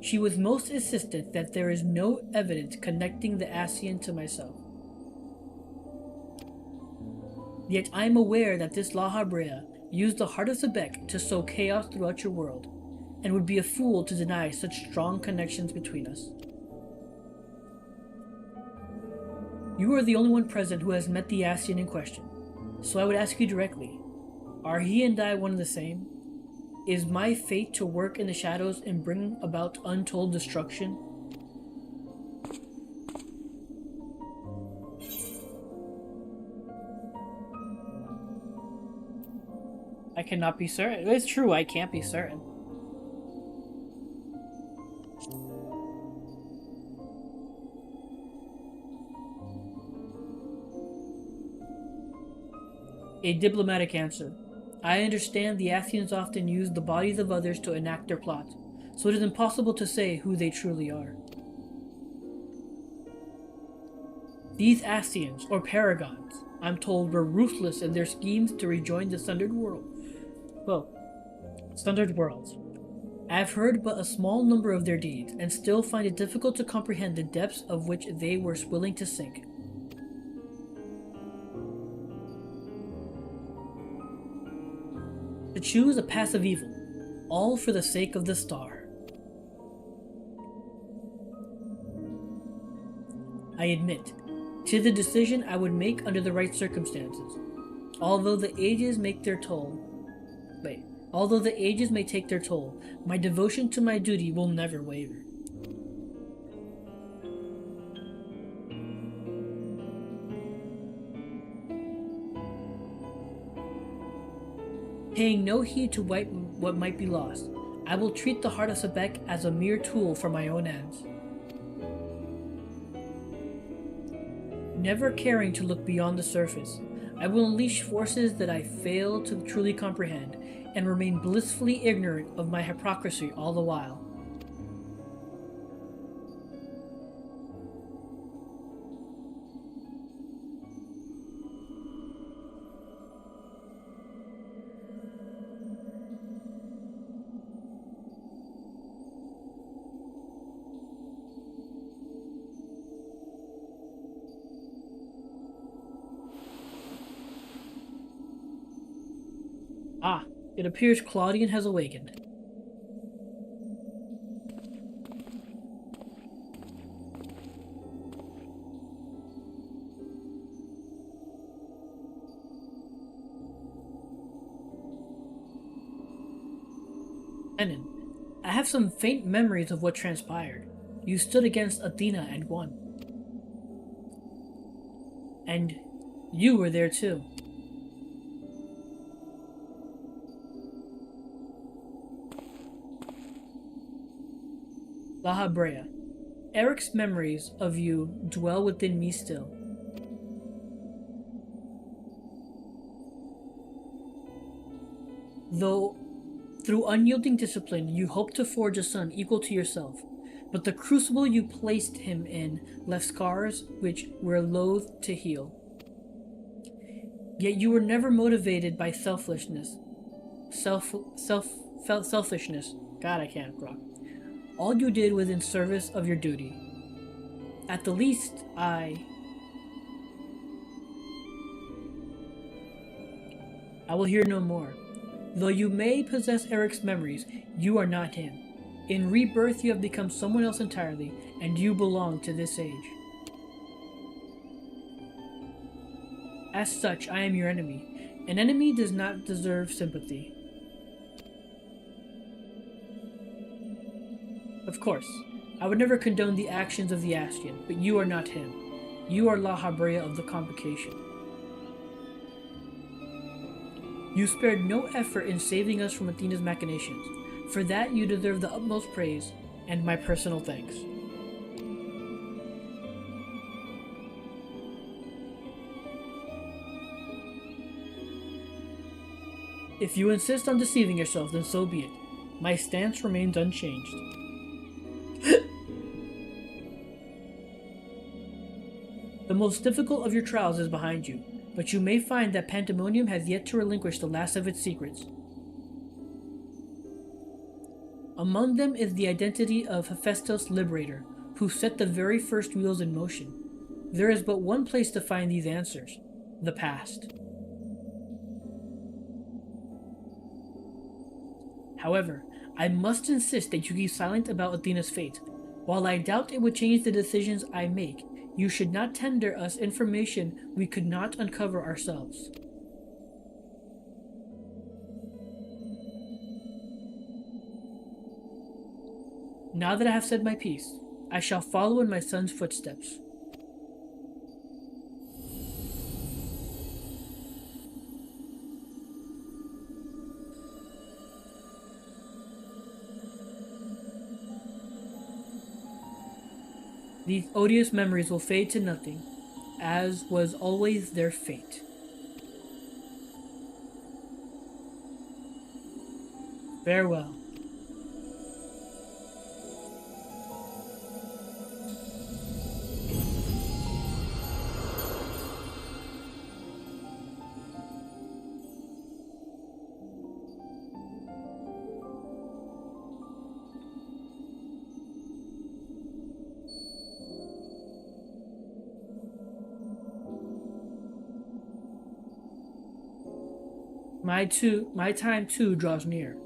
she was most insistent that there is no evidence connecting the Asian to myself. Yet I am aware that this La Habrea used the heart of Sebek to sow chaos throughout your world, and would be a fool to deny such strong connections between us. You are the only one present who has met the Ascian in question, so I would ask you directly, are he and I one and the same? Is my fate to work in the shadows and bring about untold destruction? I cannot be certain. It's true, I can't be certain. A diplomatic answer. I understand the Ascians often use the bodies of others to enact their plots, so it is impossible to say who they truly are. These Ascians, or Paragons, I'm told were ruthless in their schemes to rejoin the Sundered World. Sundered Worlds. I've heard but a small number of their deeds, and still find it difficult to comprehend the depths of which they were willing to sink. To choose a passive evil, all for the sake of the star. I admit, 'tis a decision I would make under the right circumstances. Although the ages may take their toll, my devotion to my duty will never waver. Paying no heed to what might be lost, I will treat the heart of Sebek as a mere tool for my own ends. Never caring to look beyond the surface, I will unleash forces that I fail to truly comprehend, and remain blissfully ignorant of my hypocrisy all the while. Ah, it appears Claudian has awakened. Enon, I have some faint memories of what transpired. You stood against Athena and won. And you were there too. La Habrea. Eric's memories of you dwell within me still. Though, through unyielding discipline, you hoped to forge a son equal to yourself, but the crucible you placed him in left scars which were loath to heal. Yet you were never motivated by selfishness. Selfishness. God, I can't talk. All you did was in service of your duty. At the least, I will hear no more. Though you may possess Eric's memories, you are not him. In rebirth, you have become someone else entirely, and you belong to this age. As such, I am your enemy. An enemy does not deserve sympathy. Of course, I would never condone the actions of the Ascian, but you are not him. You are La Habrea of the Convocation. You spared no effort in saving us from Athena's machinations. For that, you deserve the utmost praise and my personal thanks. If you insist on deceiving yourself, then so be it. My stance remains unchanged. The most difficult of your trials is behind you, but you may find that Pandamonium has yet to relinquish the last of its secrets. Among them is the identity of Hephaestus Liberator, who set the very first wheels in motion. There is but one place to find these answers: the past. However, I must insist that you keep silent about Athena's fate. While I doubt it would change the decisions I make, you should not tender us information we could not uncover ourselves. Now that I have said my piece, I shall follow in my son's footsteps. These odious memories will fade to nothing, as was always their fate. Farewell. My time too draws near,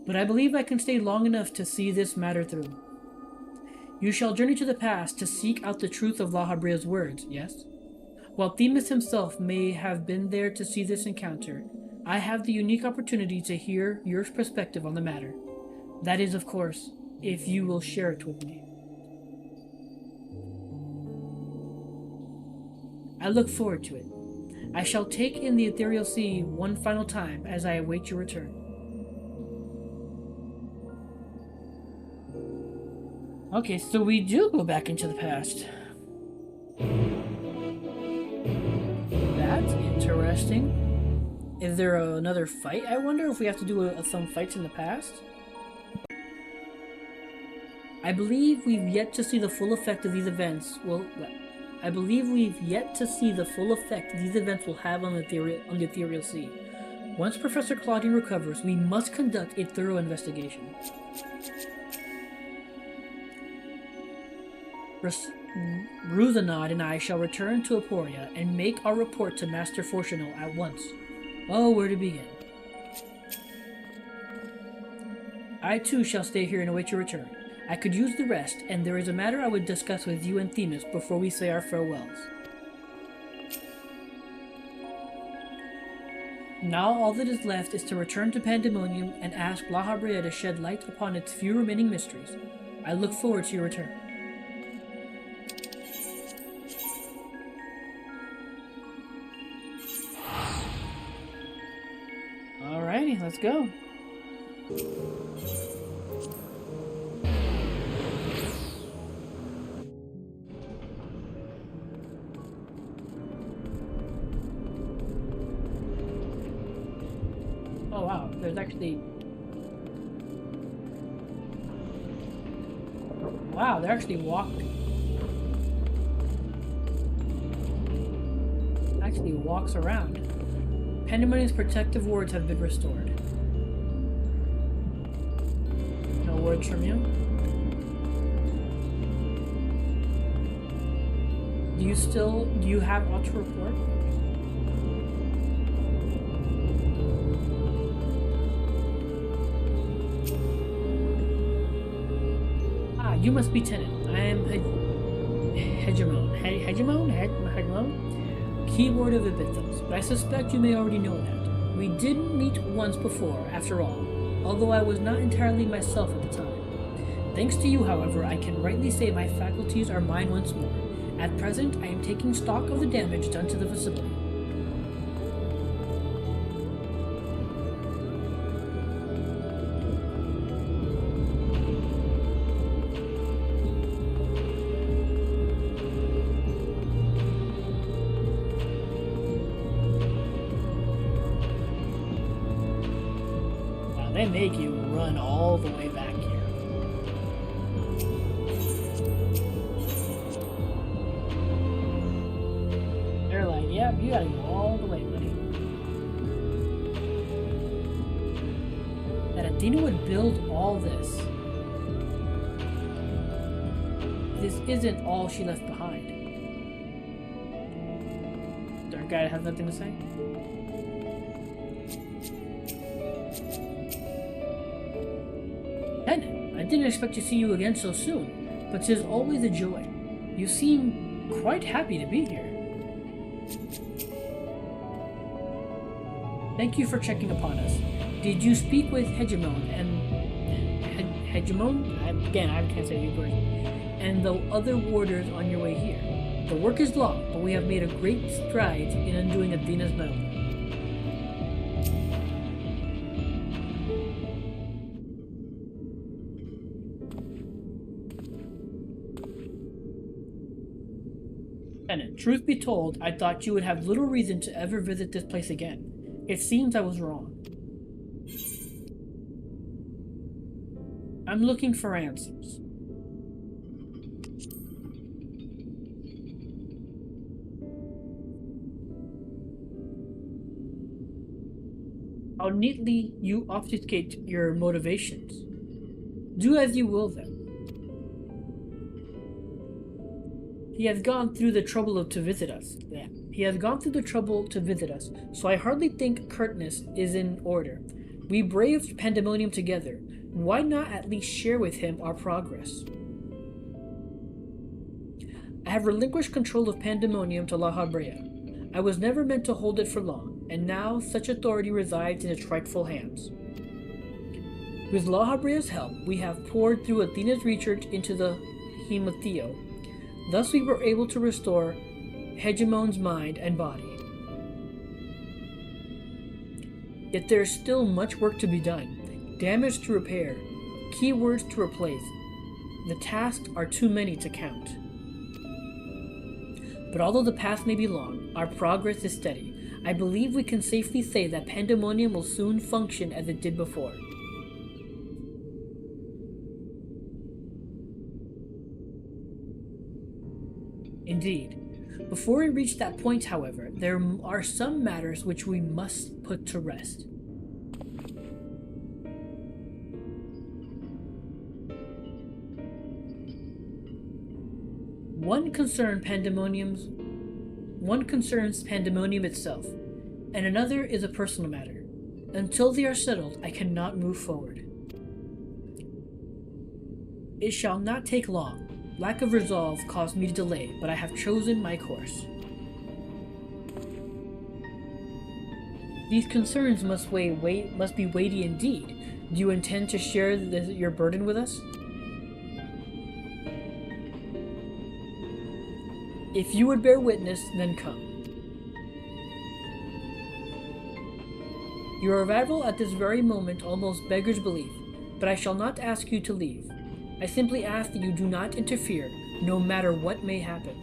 but I believe I can stay long enough to see this matter through. You shall journey to the past to seek out the truth of La Habria's words, yes? While Themis himself may have been there to see this encounter, I have the unique opportunity to hear your perspective on the matter. That is, of course, if you will share it with me. I look forward to it. I shall take in the ethereal sea one final time as I await your return. Okay, so we do go back into the past. That's interesting. Is there another fight? I wonder if we have to do some fights in the past. I believe we've yet to see the full effect of these events. I believe we've yet to see the full effect these events will have on the ethereal sea. Once Professor Claudine recovers, we must conduct a thorough investigation. Ruthanod and I shall return to Aporia and make our report to Master Fortunal at once. Oh, where to begin? I too shall stay here and await your return. I could use the rest, and there is a matter I would discuss with you and Themis before we say our farewells. Now all that is left is to return to Pandamonium and ask La Habrea to shed light upon its few remaining mysteries. I look forward to your return. Alrighty, let's go. Oh wow, there's actually... Wow, they actually walks around. Pandemonium's protective wards have been restored. No words from you? Do you have auto report? You must be Tenant. I am Hegemon. Hegemon? Keyword of Ibithos, but I suspect you may already know that. We did meet once before, after all, although I was not entirely myself at the time. Thanks to you, however, I can rightly say my faculties are mine once more. At present, I am taking stock of the damage done to the facility. They make you run all the way back here. They're like, yep, you gotta go all the way, buddy. That Athena would build all this. This isn't all she left behind. Dark guy has nothing to say? Tenant, I didn't expect to see you again so soon, but 'tis always a joy. You seem quite happy to be here. Thank you for checking upon us. Did you speak with Hegemon and Hegemon? Again, I can't say the word. And the other warders on your way here. The work is long, but we have made a great strides in undoing Athena's metal. Tenant, truth be told, I thought you would have little reason to ever visit this place again. It seems I was wrong. I'm looking for answers. How neatly you obfuscate your motivations. Do as you will, then. He has gone through the trouble to visit us. Yeah. He has gone through the trouble to visit us, so I hardly think curtness is in order. We braved Pandamonium together. Why not at least share with him our progress? I have relinquished control of Pandamonium to La Habrea. I was never meant to hold it for long, and now such authority resides in its rightful hands. With La Habrea's help, we have poured through Athena's research into the Hemetheo. Thus we were able to restore Hegemon's mind and body. Yet there is still much work to be done, damage to repair, keywords to replace. The tasks are too many to count. But although the path may be long, our progress is steady. I believe we can safely say that Pandemonium will soon function as it did before. Indeed. Before we reach that point, however, there are some matters which we must put to rest. One concerns Pandemonium itself, and another is a personal matter. Until they are settled, I cannot move forward. It shall not take long. Lack of resolve caused me to delay, but I have chosen my course. These concerns must be weighty indeed. Do you intend to share your burden with us? If you would bear witness, then come. Your arrival at this very moment almost beggars belief, but I shall not ask you to leave. I simply ask that you do not interfere, no matter what may happen.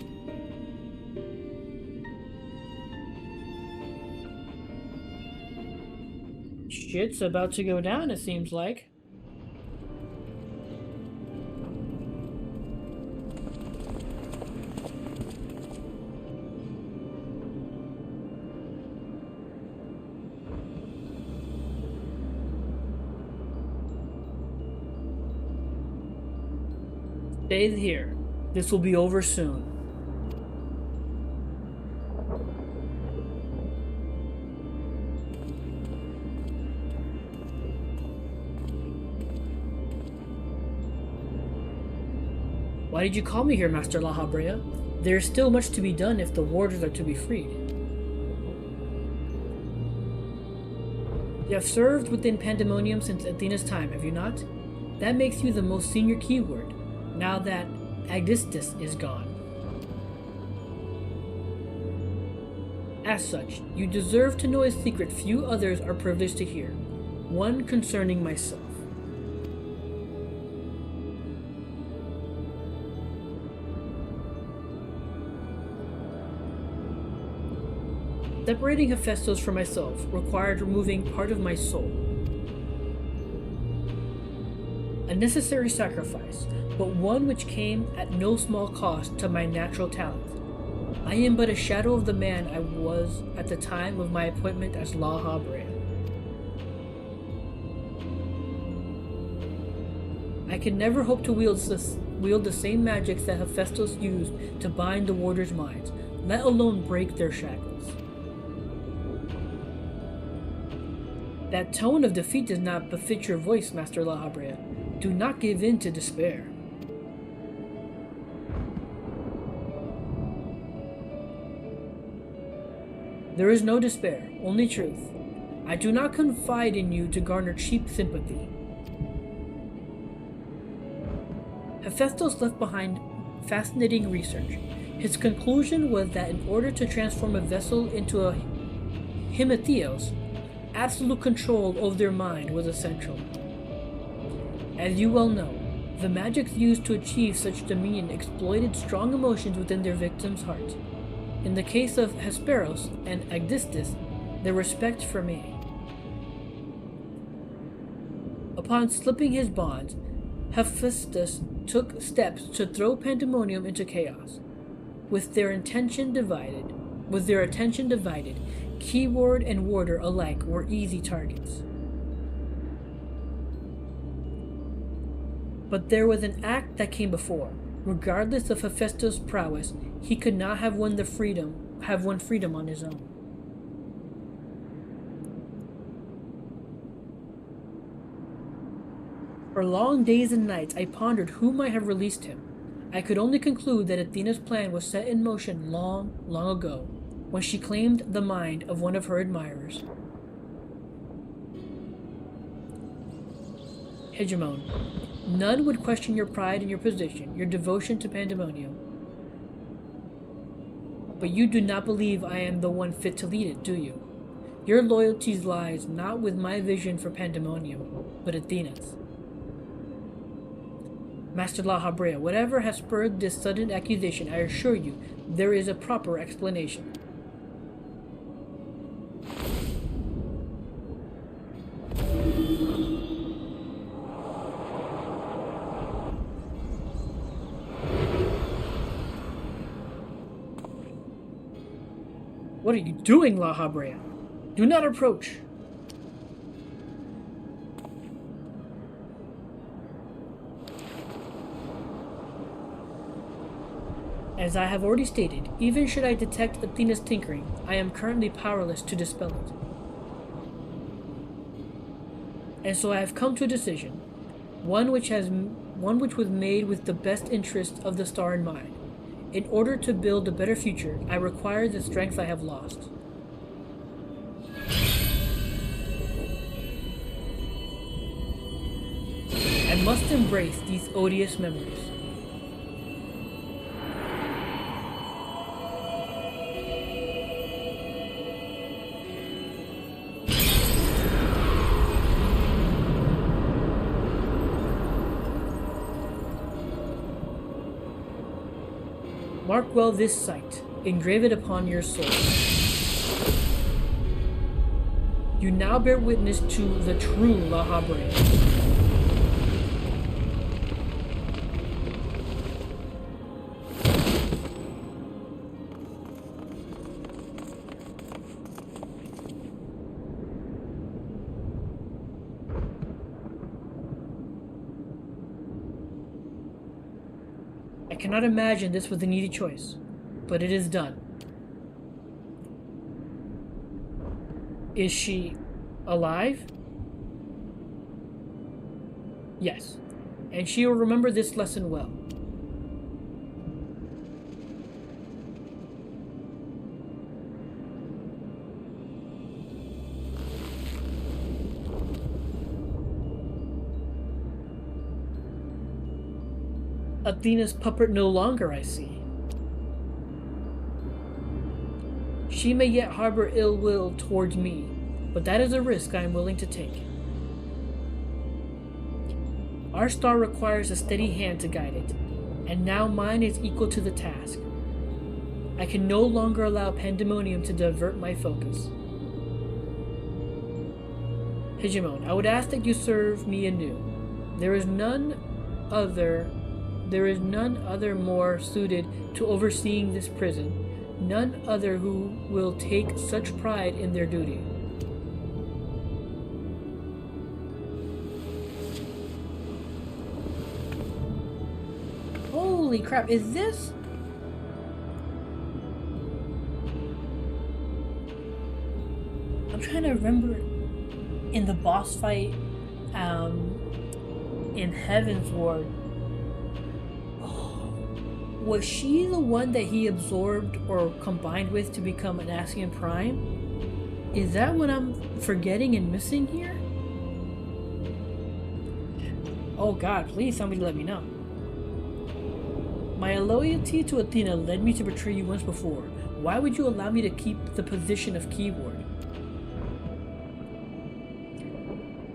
Shit's about to go down, it seems like. Stay here. This will be over soon. Why did you call me here, Master La Habrea? There is still much to be done if the warders are to be freed. You have served within Pandemonium since Athena's time, have you not? That makes you the most senior keyword. Now that Agistus is gone. As such, you deserve to know a secret few others are privileged to hear, one concerning myself. Separating Hephaestus from myself required removing part of my soul. A necessary sacrifice, but one which came at no small cost to my natural talent. I am but a shadow of the man I was at the time of my appointment as La Habrea. I can never hope to wield the same magics that Hephaestus used to bind the warders' minds, let alone break their shackles. That tone of defeat does not befit your voice, Master La Habrea. Do not give in to despair. There is no despair, only truth. I do not confide in you to garner cheap sympathy. Hephaestus left behind fascinating research. His conclusion was that in order to transform a vessel into a hematheos, absolute control over their mind was essential. As you well know, the magics used to achieve such dominion exploited strong emotions within their victims' hearts. In the case of Hesperos and Agdistis, their respect for me. Upon slipping his bonds, Hephaestus took steps to throw Pandamonium into chaos. With their attention divided, Keyword and Warder alike were easy targets. But there was an act that came before. Regardless of Hephaestus' prowess, he could not have won freedom on his own. For long days and nights I pondered who might have released him. I could only conclude that Athena's plan was set in motion long, long ago, when she claimed the mind of one of her admirers. Hegemon, none would question your pride in your position, your devotion to Pandemonium. But you do not believe I am the one fit to lead it, do you? Your loyalty lies not with my vision for Pandemonium, but Athena's. Master La Habrea, whatever has spurred this sudden accusation, I assure you, there is a proper explanation. What are you doing, La Habrea? Do not approach. As I have already stated, even should I detect Athena's tinkering, I am currently powerless to dispel it. And so I have come to a decision, one which was made with the best interests of the star in mind. In order to build a better future, I require the strength I have lost. I must embrace these odious memories. Mark well this sight, engrave it upon your soul. You now bear witness to the true La Habrea. I cannot imagine this was an easy choice, but it is done. Is she alive? Yes, and she will remember this lesson well. Athena's puppet no longer, I see. She may yet harbor ill will towards me, but that is a risk I am willing to take. Our star requires a steady hand to guide it, and now mine is equal to the task. I can no longer allow Pandemonium to divert my focus. Hegemon, I would ask that you serve me anew. There is none other more suited to overseeing this prison, none other who will take such pride in their duty. Holy crap, is this? I'm trying to remember in the boss fight, In Heaven's Ward. Was she the one that he absorbed or combined with to become an Ascian Prime? Is that what I'm forgetting and missing here? Oh god, please somebody let me know. My loyalty to Athena led me to betray you once before. Why would you allow me to keep the position of Keyword?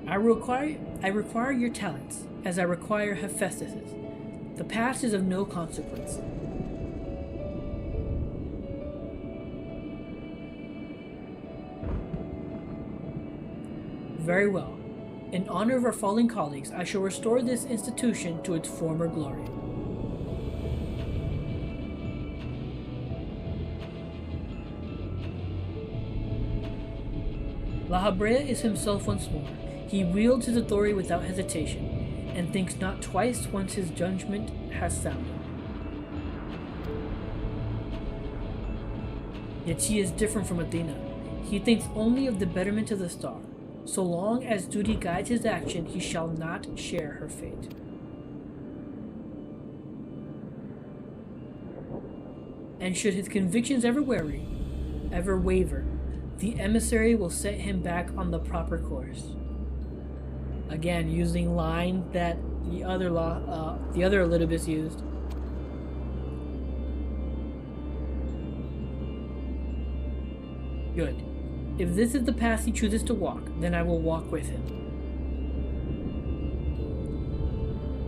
I require your talents, as I require Hephaestus's. The past is of no consequence. Very well. In honor of our fallen colleagues, I shall restore this institution to its former glory. La Habrea is himself once more. He wields his authority without hesitation, and thinks not twice once his judgment has sounded. Yet she is different from Athena. He thinks only of the betterment of the star. So long as duty guides his action, he shall not share her fate. And should his convictions ever waver, the emissary will set him back on the proper course. Again, using line that the other Elidibus used. Good. If this is the path he chooses to walk, then I will walk with him.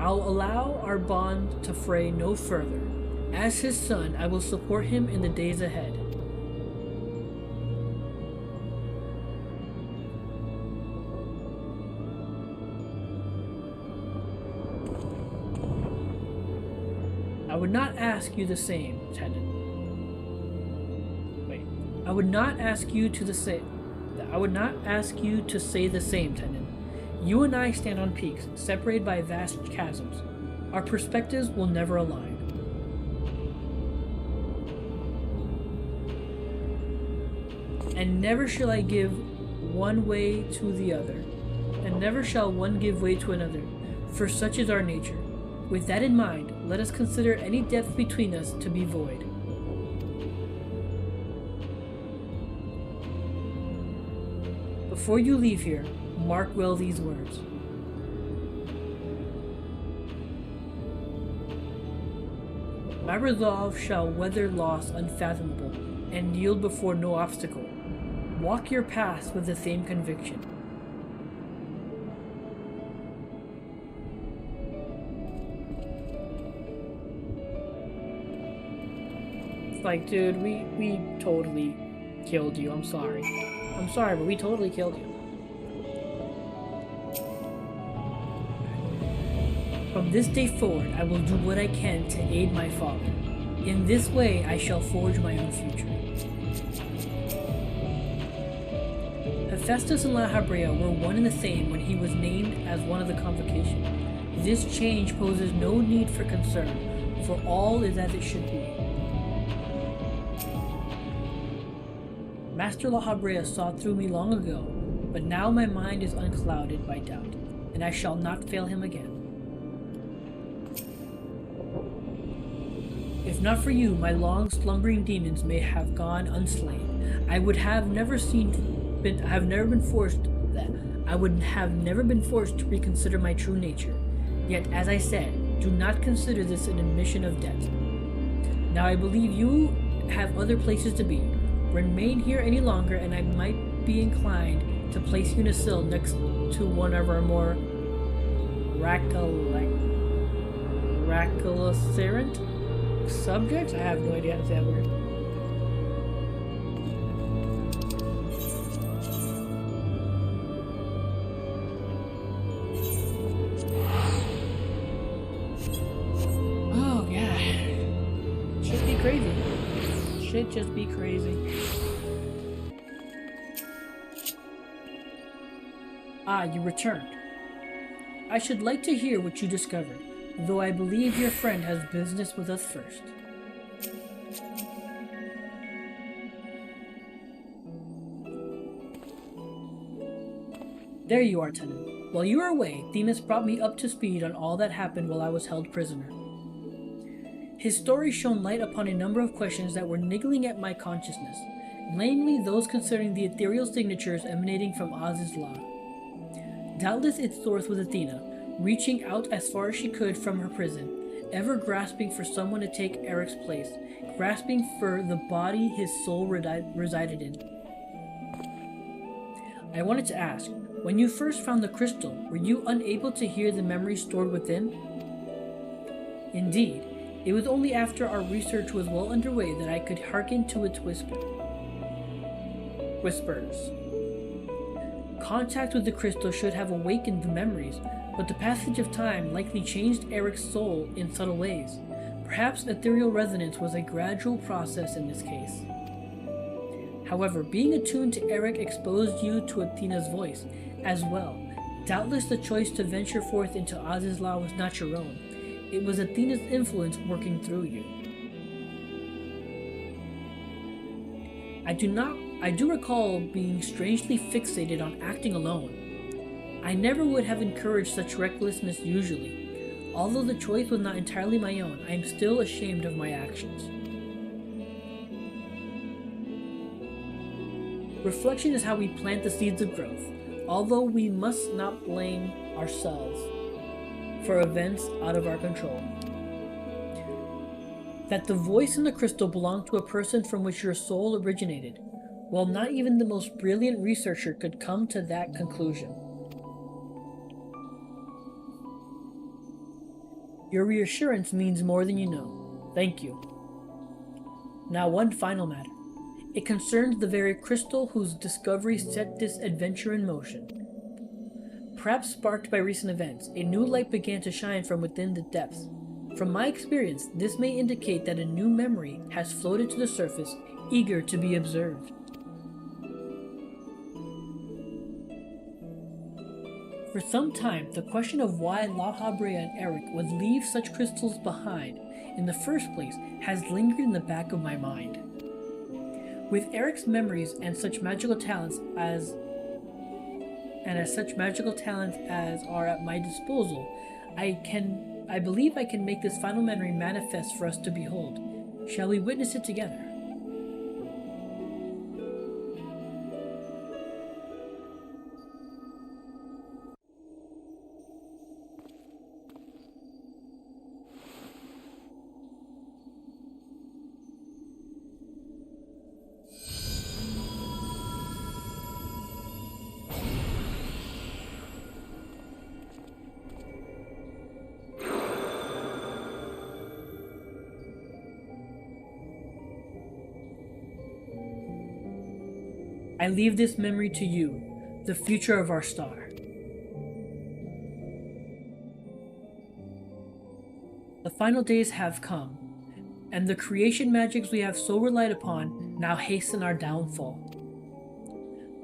I'll allow our bond to fray no further. As his son, I will support him in the days ahead. I would not ask you the same, Tenant. I would not ask you to say the same, Tenant. You and I stand on peaks, separated by vast chasms. Our perspectives will never align. And never shall I give one way to the other, and never shall one give way to another, for such is our nature. With that in mind, let us consider any depth between us to be void. Before you leave here, mark well these words. My resolve shall weather loss unfathomable, and yield before no obstacle. Walk your path with the same conviction. It's like, dude, we totally killed you. I'm sorry. I'm sorry, but we totally killed you. From this day forward, I will do what I can to aid my father. In this way, I shall forge my own future. Hephaestus and La Habrea were one and the same when he was named as one of the convocation. This change poses no need for concern, for all is as it should be. Master La Habrea saw through me long ago, but now my mind is unclouded by doubt, and I shall not fail him again. If not for you, my long slumbering demons may have gone unslain. I would have never been forced to reconsider my true nature. Yet, as I said, do not consider this an admission of debt. Now I believe you have other places to be. Remain here any longer, and I might be inclined to place you in a cell next to one of our more recalcitrant subjects? I have no idea how to say that word. Oh, yeah. Should be crazy. Should just be crazy. Ah, you returned. I should like to hear what you discovered, though I believe your friend has business with us first. There you are, Tenant. While you were away, Themis brought me up to speed on all that happened while I was held prisoner. His story shone light upon a number of questions that were niggling at my consciousness, namely those concerning the ethereal signatures emanating from Oz's law. Doubtless its source was Athena, reaching out as far as she could from her prison, ever grasping for someone to take Eric's place, grasping for the body his soul resided in. I wanted to ask, when you first found the crystal, were you unable to hear the memories stored within? Indeed, it was only after our research was well underway that I could hearken to its whispers. Contact with the crystal should have awakened the memories, but the passage of time likely changed Eric's soul in subtle ways. Perhaps ethereal resonance was a gradual process in this case. However, being attuned to Eric exposed you to Athena's voice as well. Doubtless the choice to venture forth into Oz's law was not your own. It was Athena's influence working through you. I do recall being strangely fixated on acting alone. I never would have encouraged such recklessness usually. Although the choice was not entirely my own, I am still ashamed of my actions. Reflection is how we plant the seeds of growth, although we must not blame ourselves for events out of our control. That the voice in the crystal belonged to a person from which your soul originated, well, not even the most brilliant researcher could come to that conclusion. Your reassurance means more than you know. Thank you. Now, one final matter. It concerns the very crystal whose discovery set this adventure in motion. Perhaps sparked by recent events, a new light began to shine from within the depths. From my experience, this may indicate that a new memory has floated to the surface, eager to be observed. For some time, the question of why La Habrea and Eric would leave such crystals behind in the first place has lingered in the back of my mind. With Eric's memories and such magical talents as are at my disposal, I believe I can make this final memory manifest for us to behold. Shall we witness it together? I leave this memory to you, the future of our star. The final days have come, and the creation magics we have so relied upon now hasten our downfall.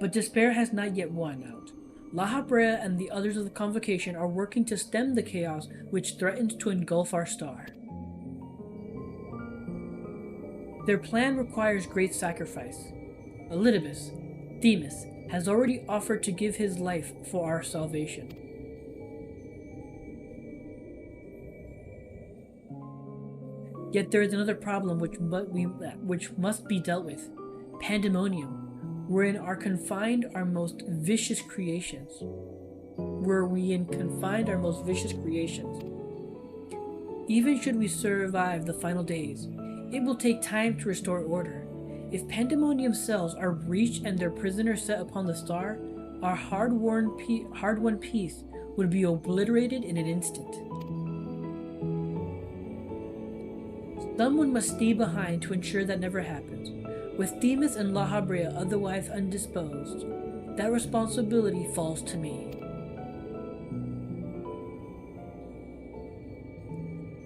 But despair has not yet won out. La Habrea and the others of the Convocation are working to stem the chaos which threatens to engulf our star. Their plan requires great sacrifice. Elidibus, Themis, has already offered to give his life for our salvation. Yet there is another problem which must be dealt with: Pandamonium, wherein are confined our most vicious creations. Even should we survive the final days, it will take time to restore order. If Pandemonium cells are breached and their prisoners set upon the star, our hard-won peace would be obliterated in an instant. Someone must stay behind to ensure that never happens. With Themis and La Habrea otherwise undisposed, that responsibility falls to me.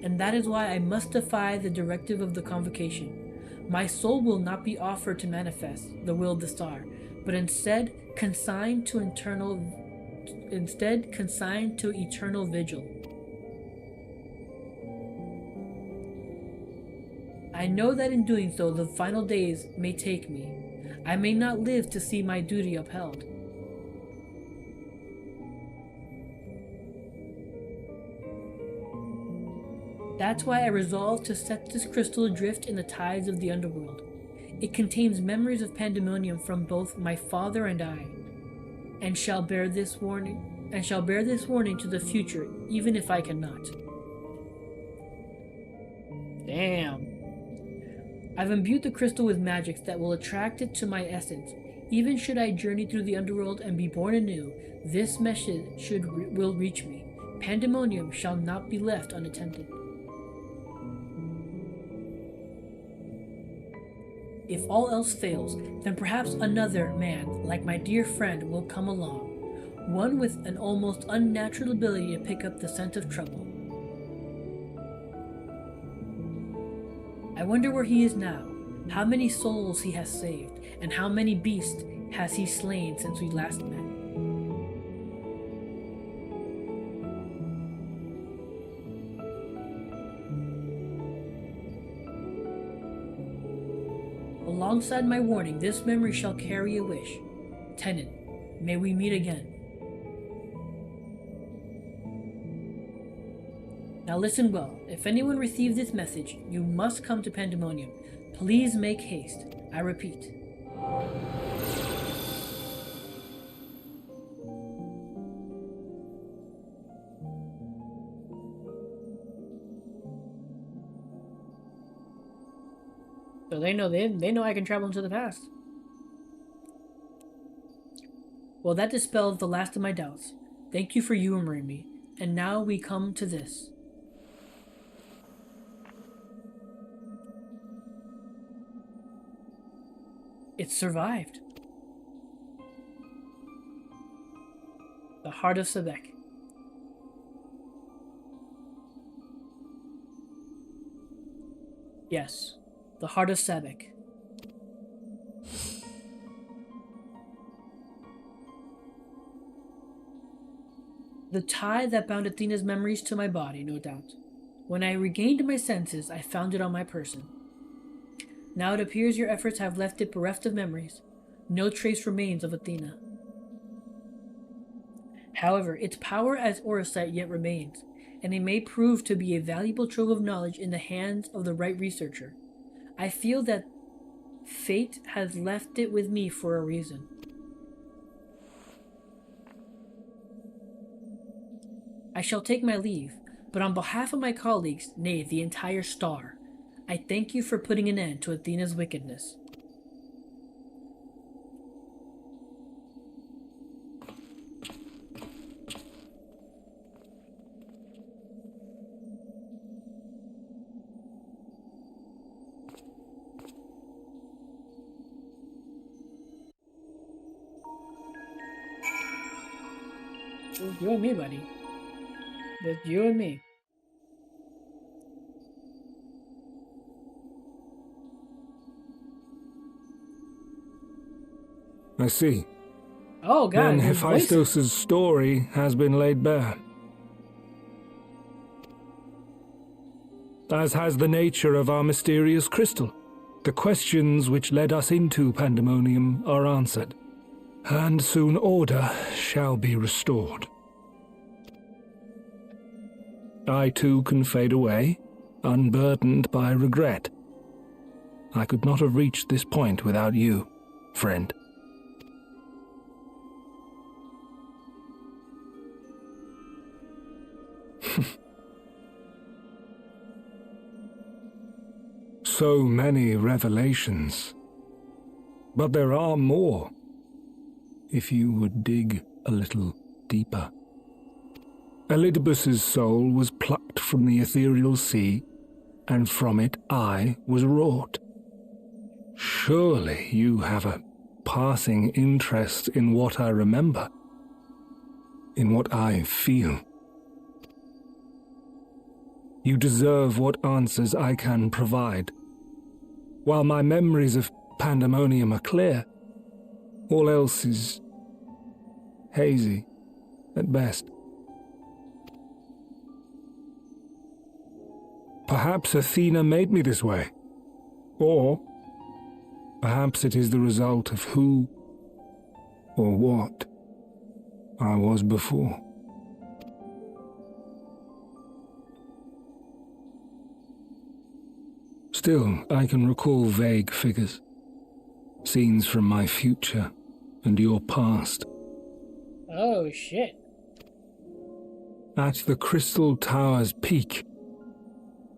And that is why I must defy the directive of the Convocation. My soul will not be offered to manifest the will of the star, but instead consigned to eternal vigil. I know that in doing so, the final days may take me. I may not live to see my duty upheld. That's why I resolved to set this crystal adrift in the tides of the underworld. It contains memories of Pandamonium from both my father and I, and shall bear this warning to the future, even if I cannot. Damn. I've imbued the crystal with magics that will attract it to my essence. Even should I journey through the underworld and be born anew, this message will reach me. Pandemonium shall not be left unattended. If all else fails, then perhaps another man, like my dear friend, will come along. One with an almost unnatural ability to pick up the scent of trouble. I wonder where he is now, how many souls he has saved, and how many beasts has he slain since we last met. Alongside my warning, this memory shall carry a wish. Tenant, may we meet again. Now listen well. If anyone receives this message, you must come to Pandemonium. Please make haste. I repeat. So they know I can travel into the past. Well, that dispels the last of my doubts. Thank you for humoring me. And now we come to this. It survived. The heart of Sebek. Yes, the heart of Sebek. The tie that bound Athena's memories to my body, no doubt. When I regained my senses, I found it on my person. Now it appears your efforts have left it bereft of memories. No trace remains of Athena. However, its power as Orosite yet remains, and it may prove to be a valuable trove of knowledge in the hands of the right researcher. I feel that fate has left it with me for a reason. I shall take my leave, but on behalf of my colleagues, nay, the entire star, I thank you for putting an end to Athena's wickedness. It's you and me, buddy. It's you and me. I see. Oh, God. Then his voice- Hephaestus' story has been laid bare. As has the nature of our mysterious crystal. The questions which led us into Pandemonium are answered, and soon order shall be restored. I too can fade away, unburdened by regret. I could not have reached this point without you, friend. So many revelations. But there are more, if you would dig a little deeper. Elidibus's soul was plucked from the ethereal sea, and from it I was wrought. Surely you have a passing interest in what I remember, in what I feel. You deserve what answers I can provide. While my memories of Pandemonium are clear, all else is hazy at best. Perhaps Athena made me this way, or perhaps it is the result of who or what I was before. Still, I can recall vague figures, scenes from my future and your past. Oh, shit. At the Crystal Tower's peak,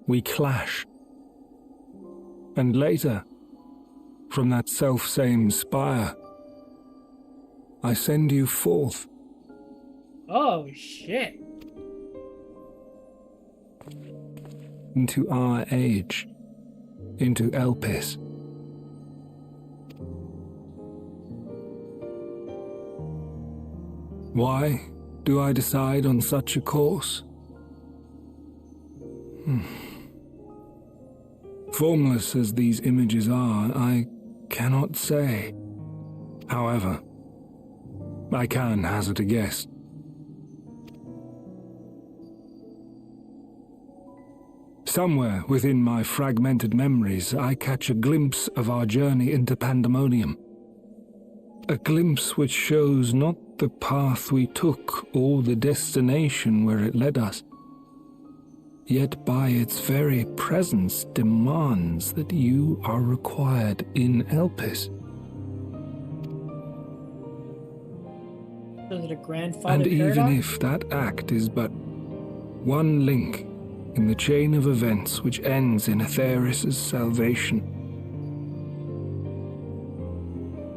we clash. And later, from that self-same spire, I send you forth. Oh, shit. Into our age, into Elpis. Why do I decide on such a course? Formless as these images are, I cannot say. However, I can hazard a guess. Somewhere within my fragmented memories, I catch a glimpse of our journey into Pandamonium. A glimpse which shows not the path we took or the destination where it led us, yet by its very presence demands that you are required in Elpis. So is it a grandfather And even paradox? if that act is but one link in the chain of events which ends in Atheris' salvation.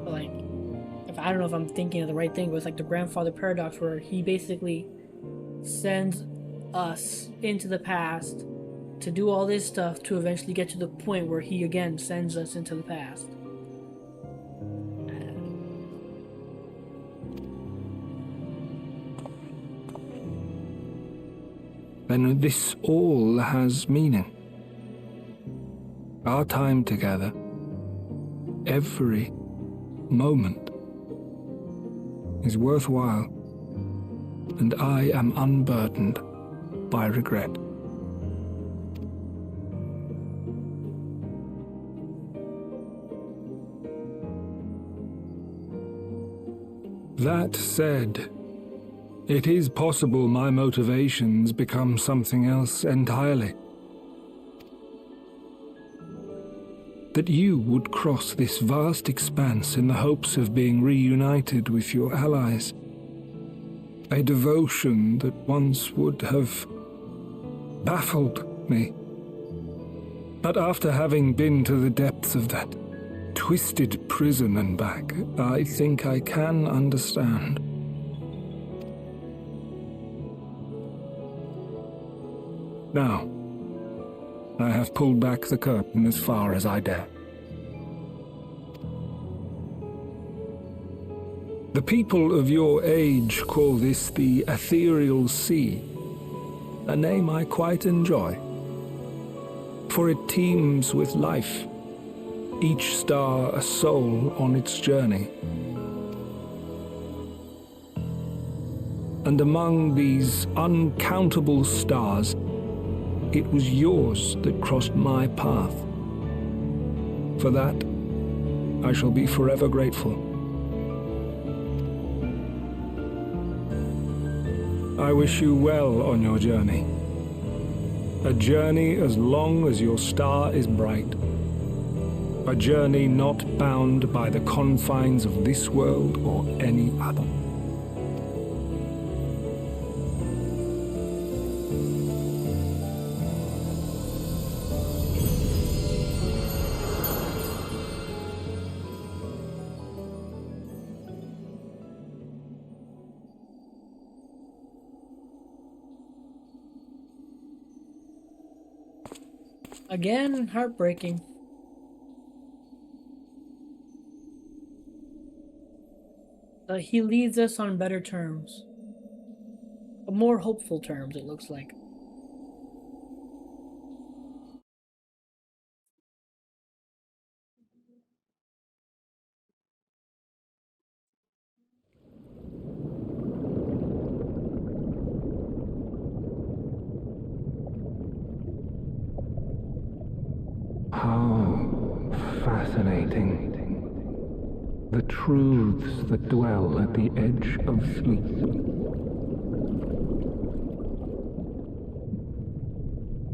Like, I don't know if I'm thinking of the right thing, but it's like the grandfather paradox where he basically sends us into the past to do all this stuff to eventually get to the point where he again sends us into the past. Then this all has meaning. Our time together, every moment, is worthwhile, and I am unburdened by regret. That said, it is possible my motivations become something else entirely. That you would cross this vast expanse in the hopes of being reunited with your allies. A devotion that once would have baffled me. But after having been to the depths of that twisted prison and back, I think I can understand. Now, I have pulled back the curtain as far as I dare. The people of your age call this the Ethereal Sea, a name I quite enjoy, for it teems with life, each star a soul on its journey. And among these uncountable stars, it was yours that crossed my path. For that, I shall be forever grateful. I wish you well on your journey. A journey as long as your star is bright. A journey not bound by the confines of this world or any other. Again, heartbreaking. He leads us on better terms. More hopeful terms, it looks like. How fascinating. The truths that dwell at the edge of sleep.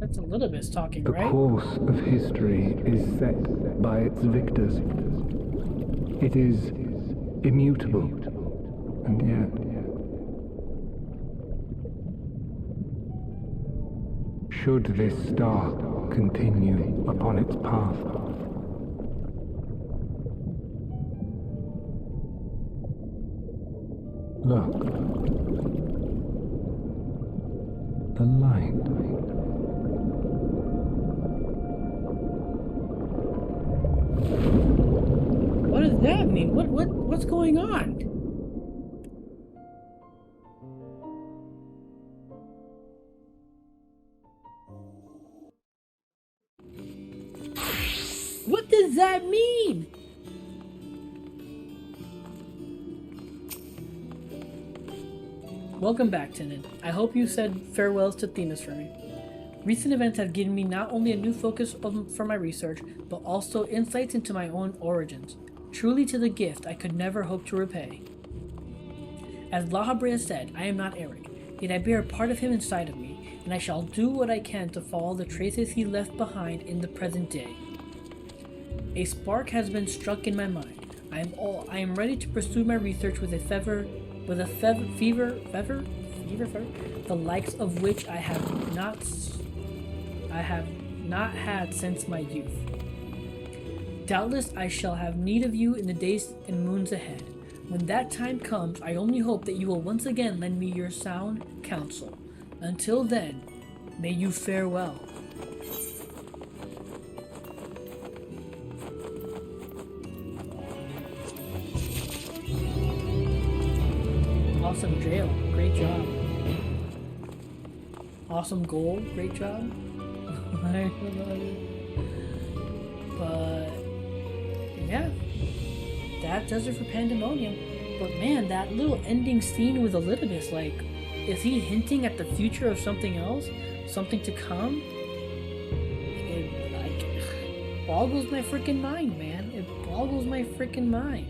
That's a little bit talking, The right? course of history is set by its victors. It is immutable, and yet should this star continue upon its path, look, the light. What does that mean? What's going on? What does that mean? Welcome back, Tinin. I hope you said farewells to Themis for me. Recent events have given me not only a new focus for my research, but also insights into my own origins. Truly to the gift I could never hope to repay. As Lahabrea said, I am not Eric, yet I bear a part of him inside of me, and I shall do what I can to follow the traces he left behind in the present day. A spark has been struck in my mind. I am ready to pursue my research with a fever, the likes of which I have not had since my youth. Doubtless I shall have need of you in the days and moons ahead. When that time comes, I only hope that you will once again lend me your sound counsel. Until then, may you fare well. Awesome jail, great job. Awesome goal, great job. But yeah, that does it for Pandemonium. But man, that little ending scene with Elidibus, like, is he hinting at the future of something else? Something to come? It boggles my freaking mind, man. It boggles my freaking mind.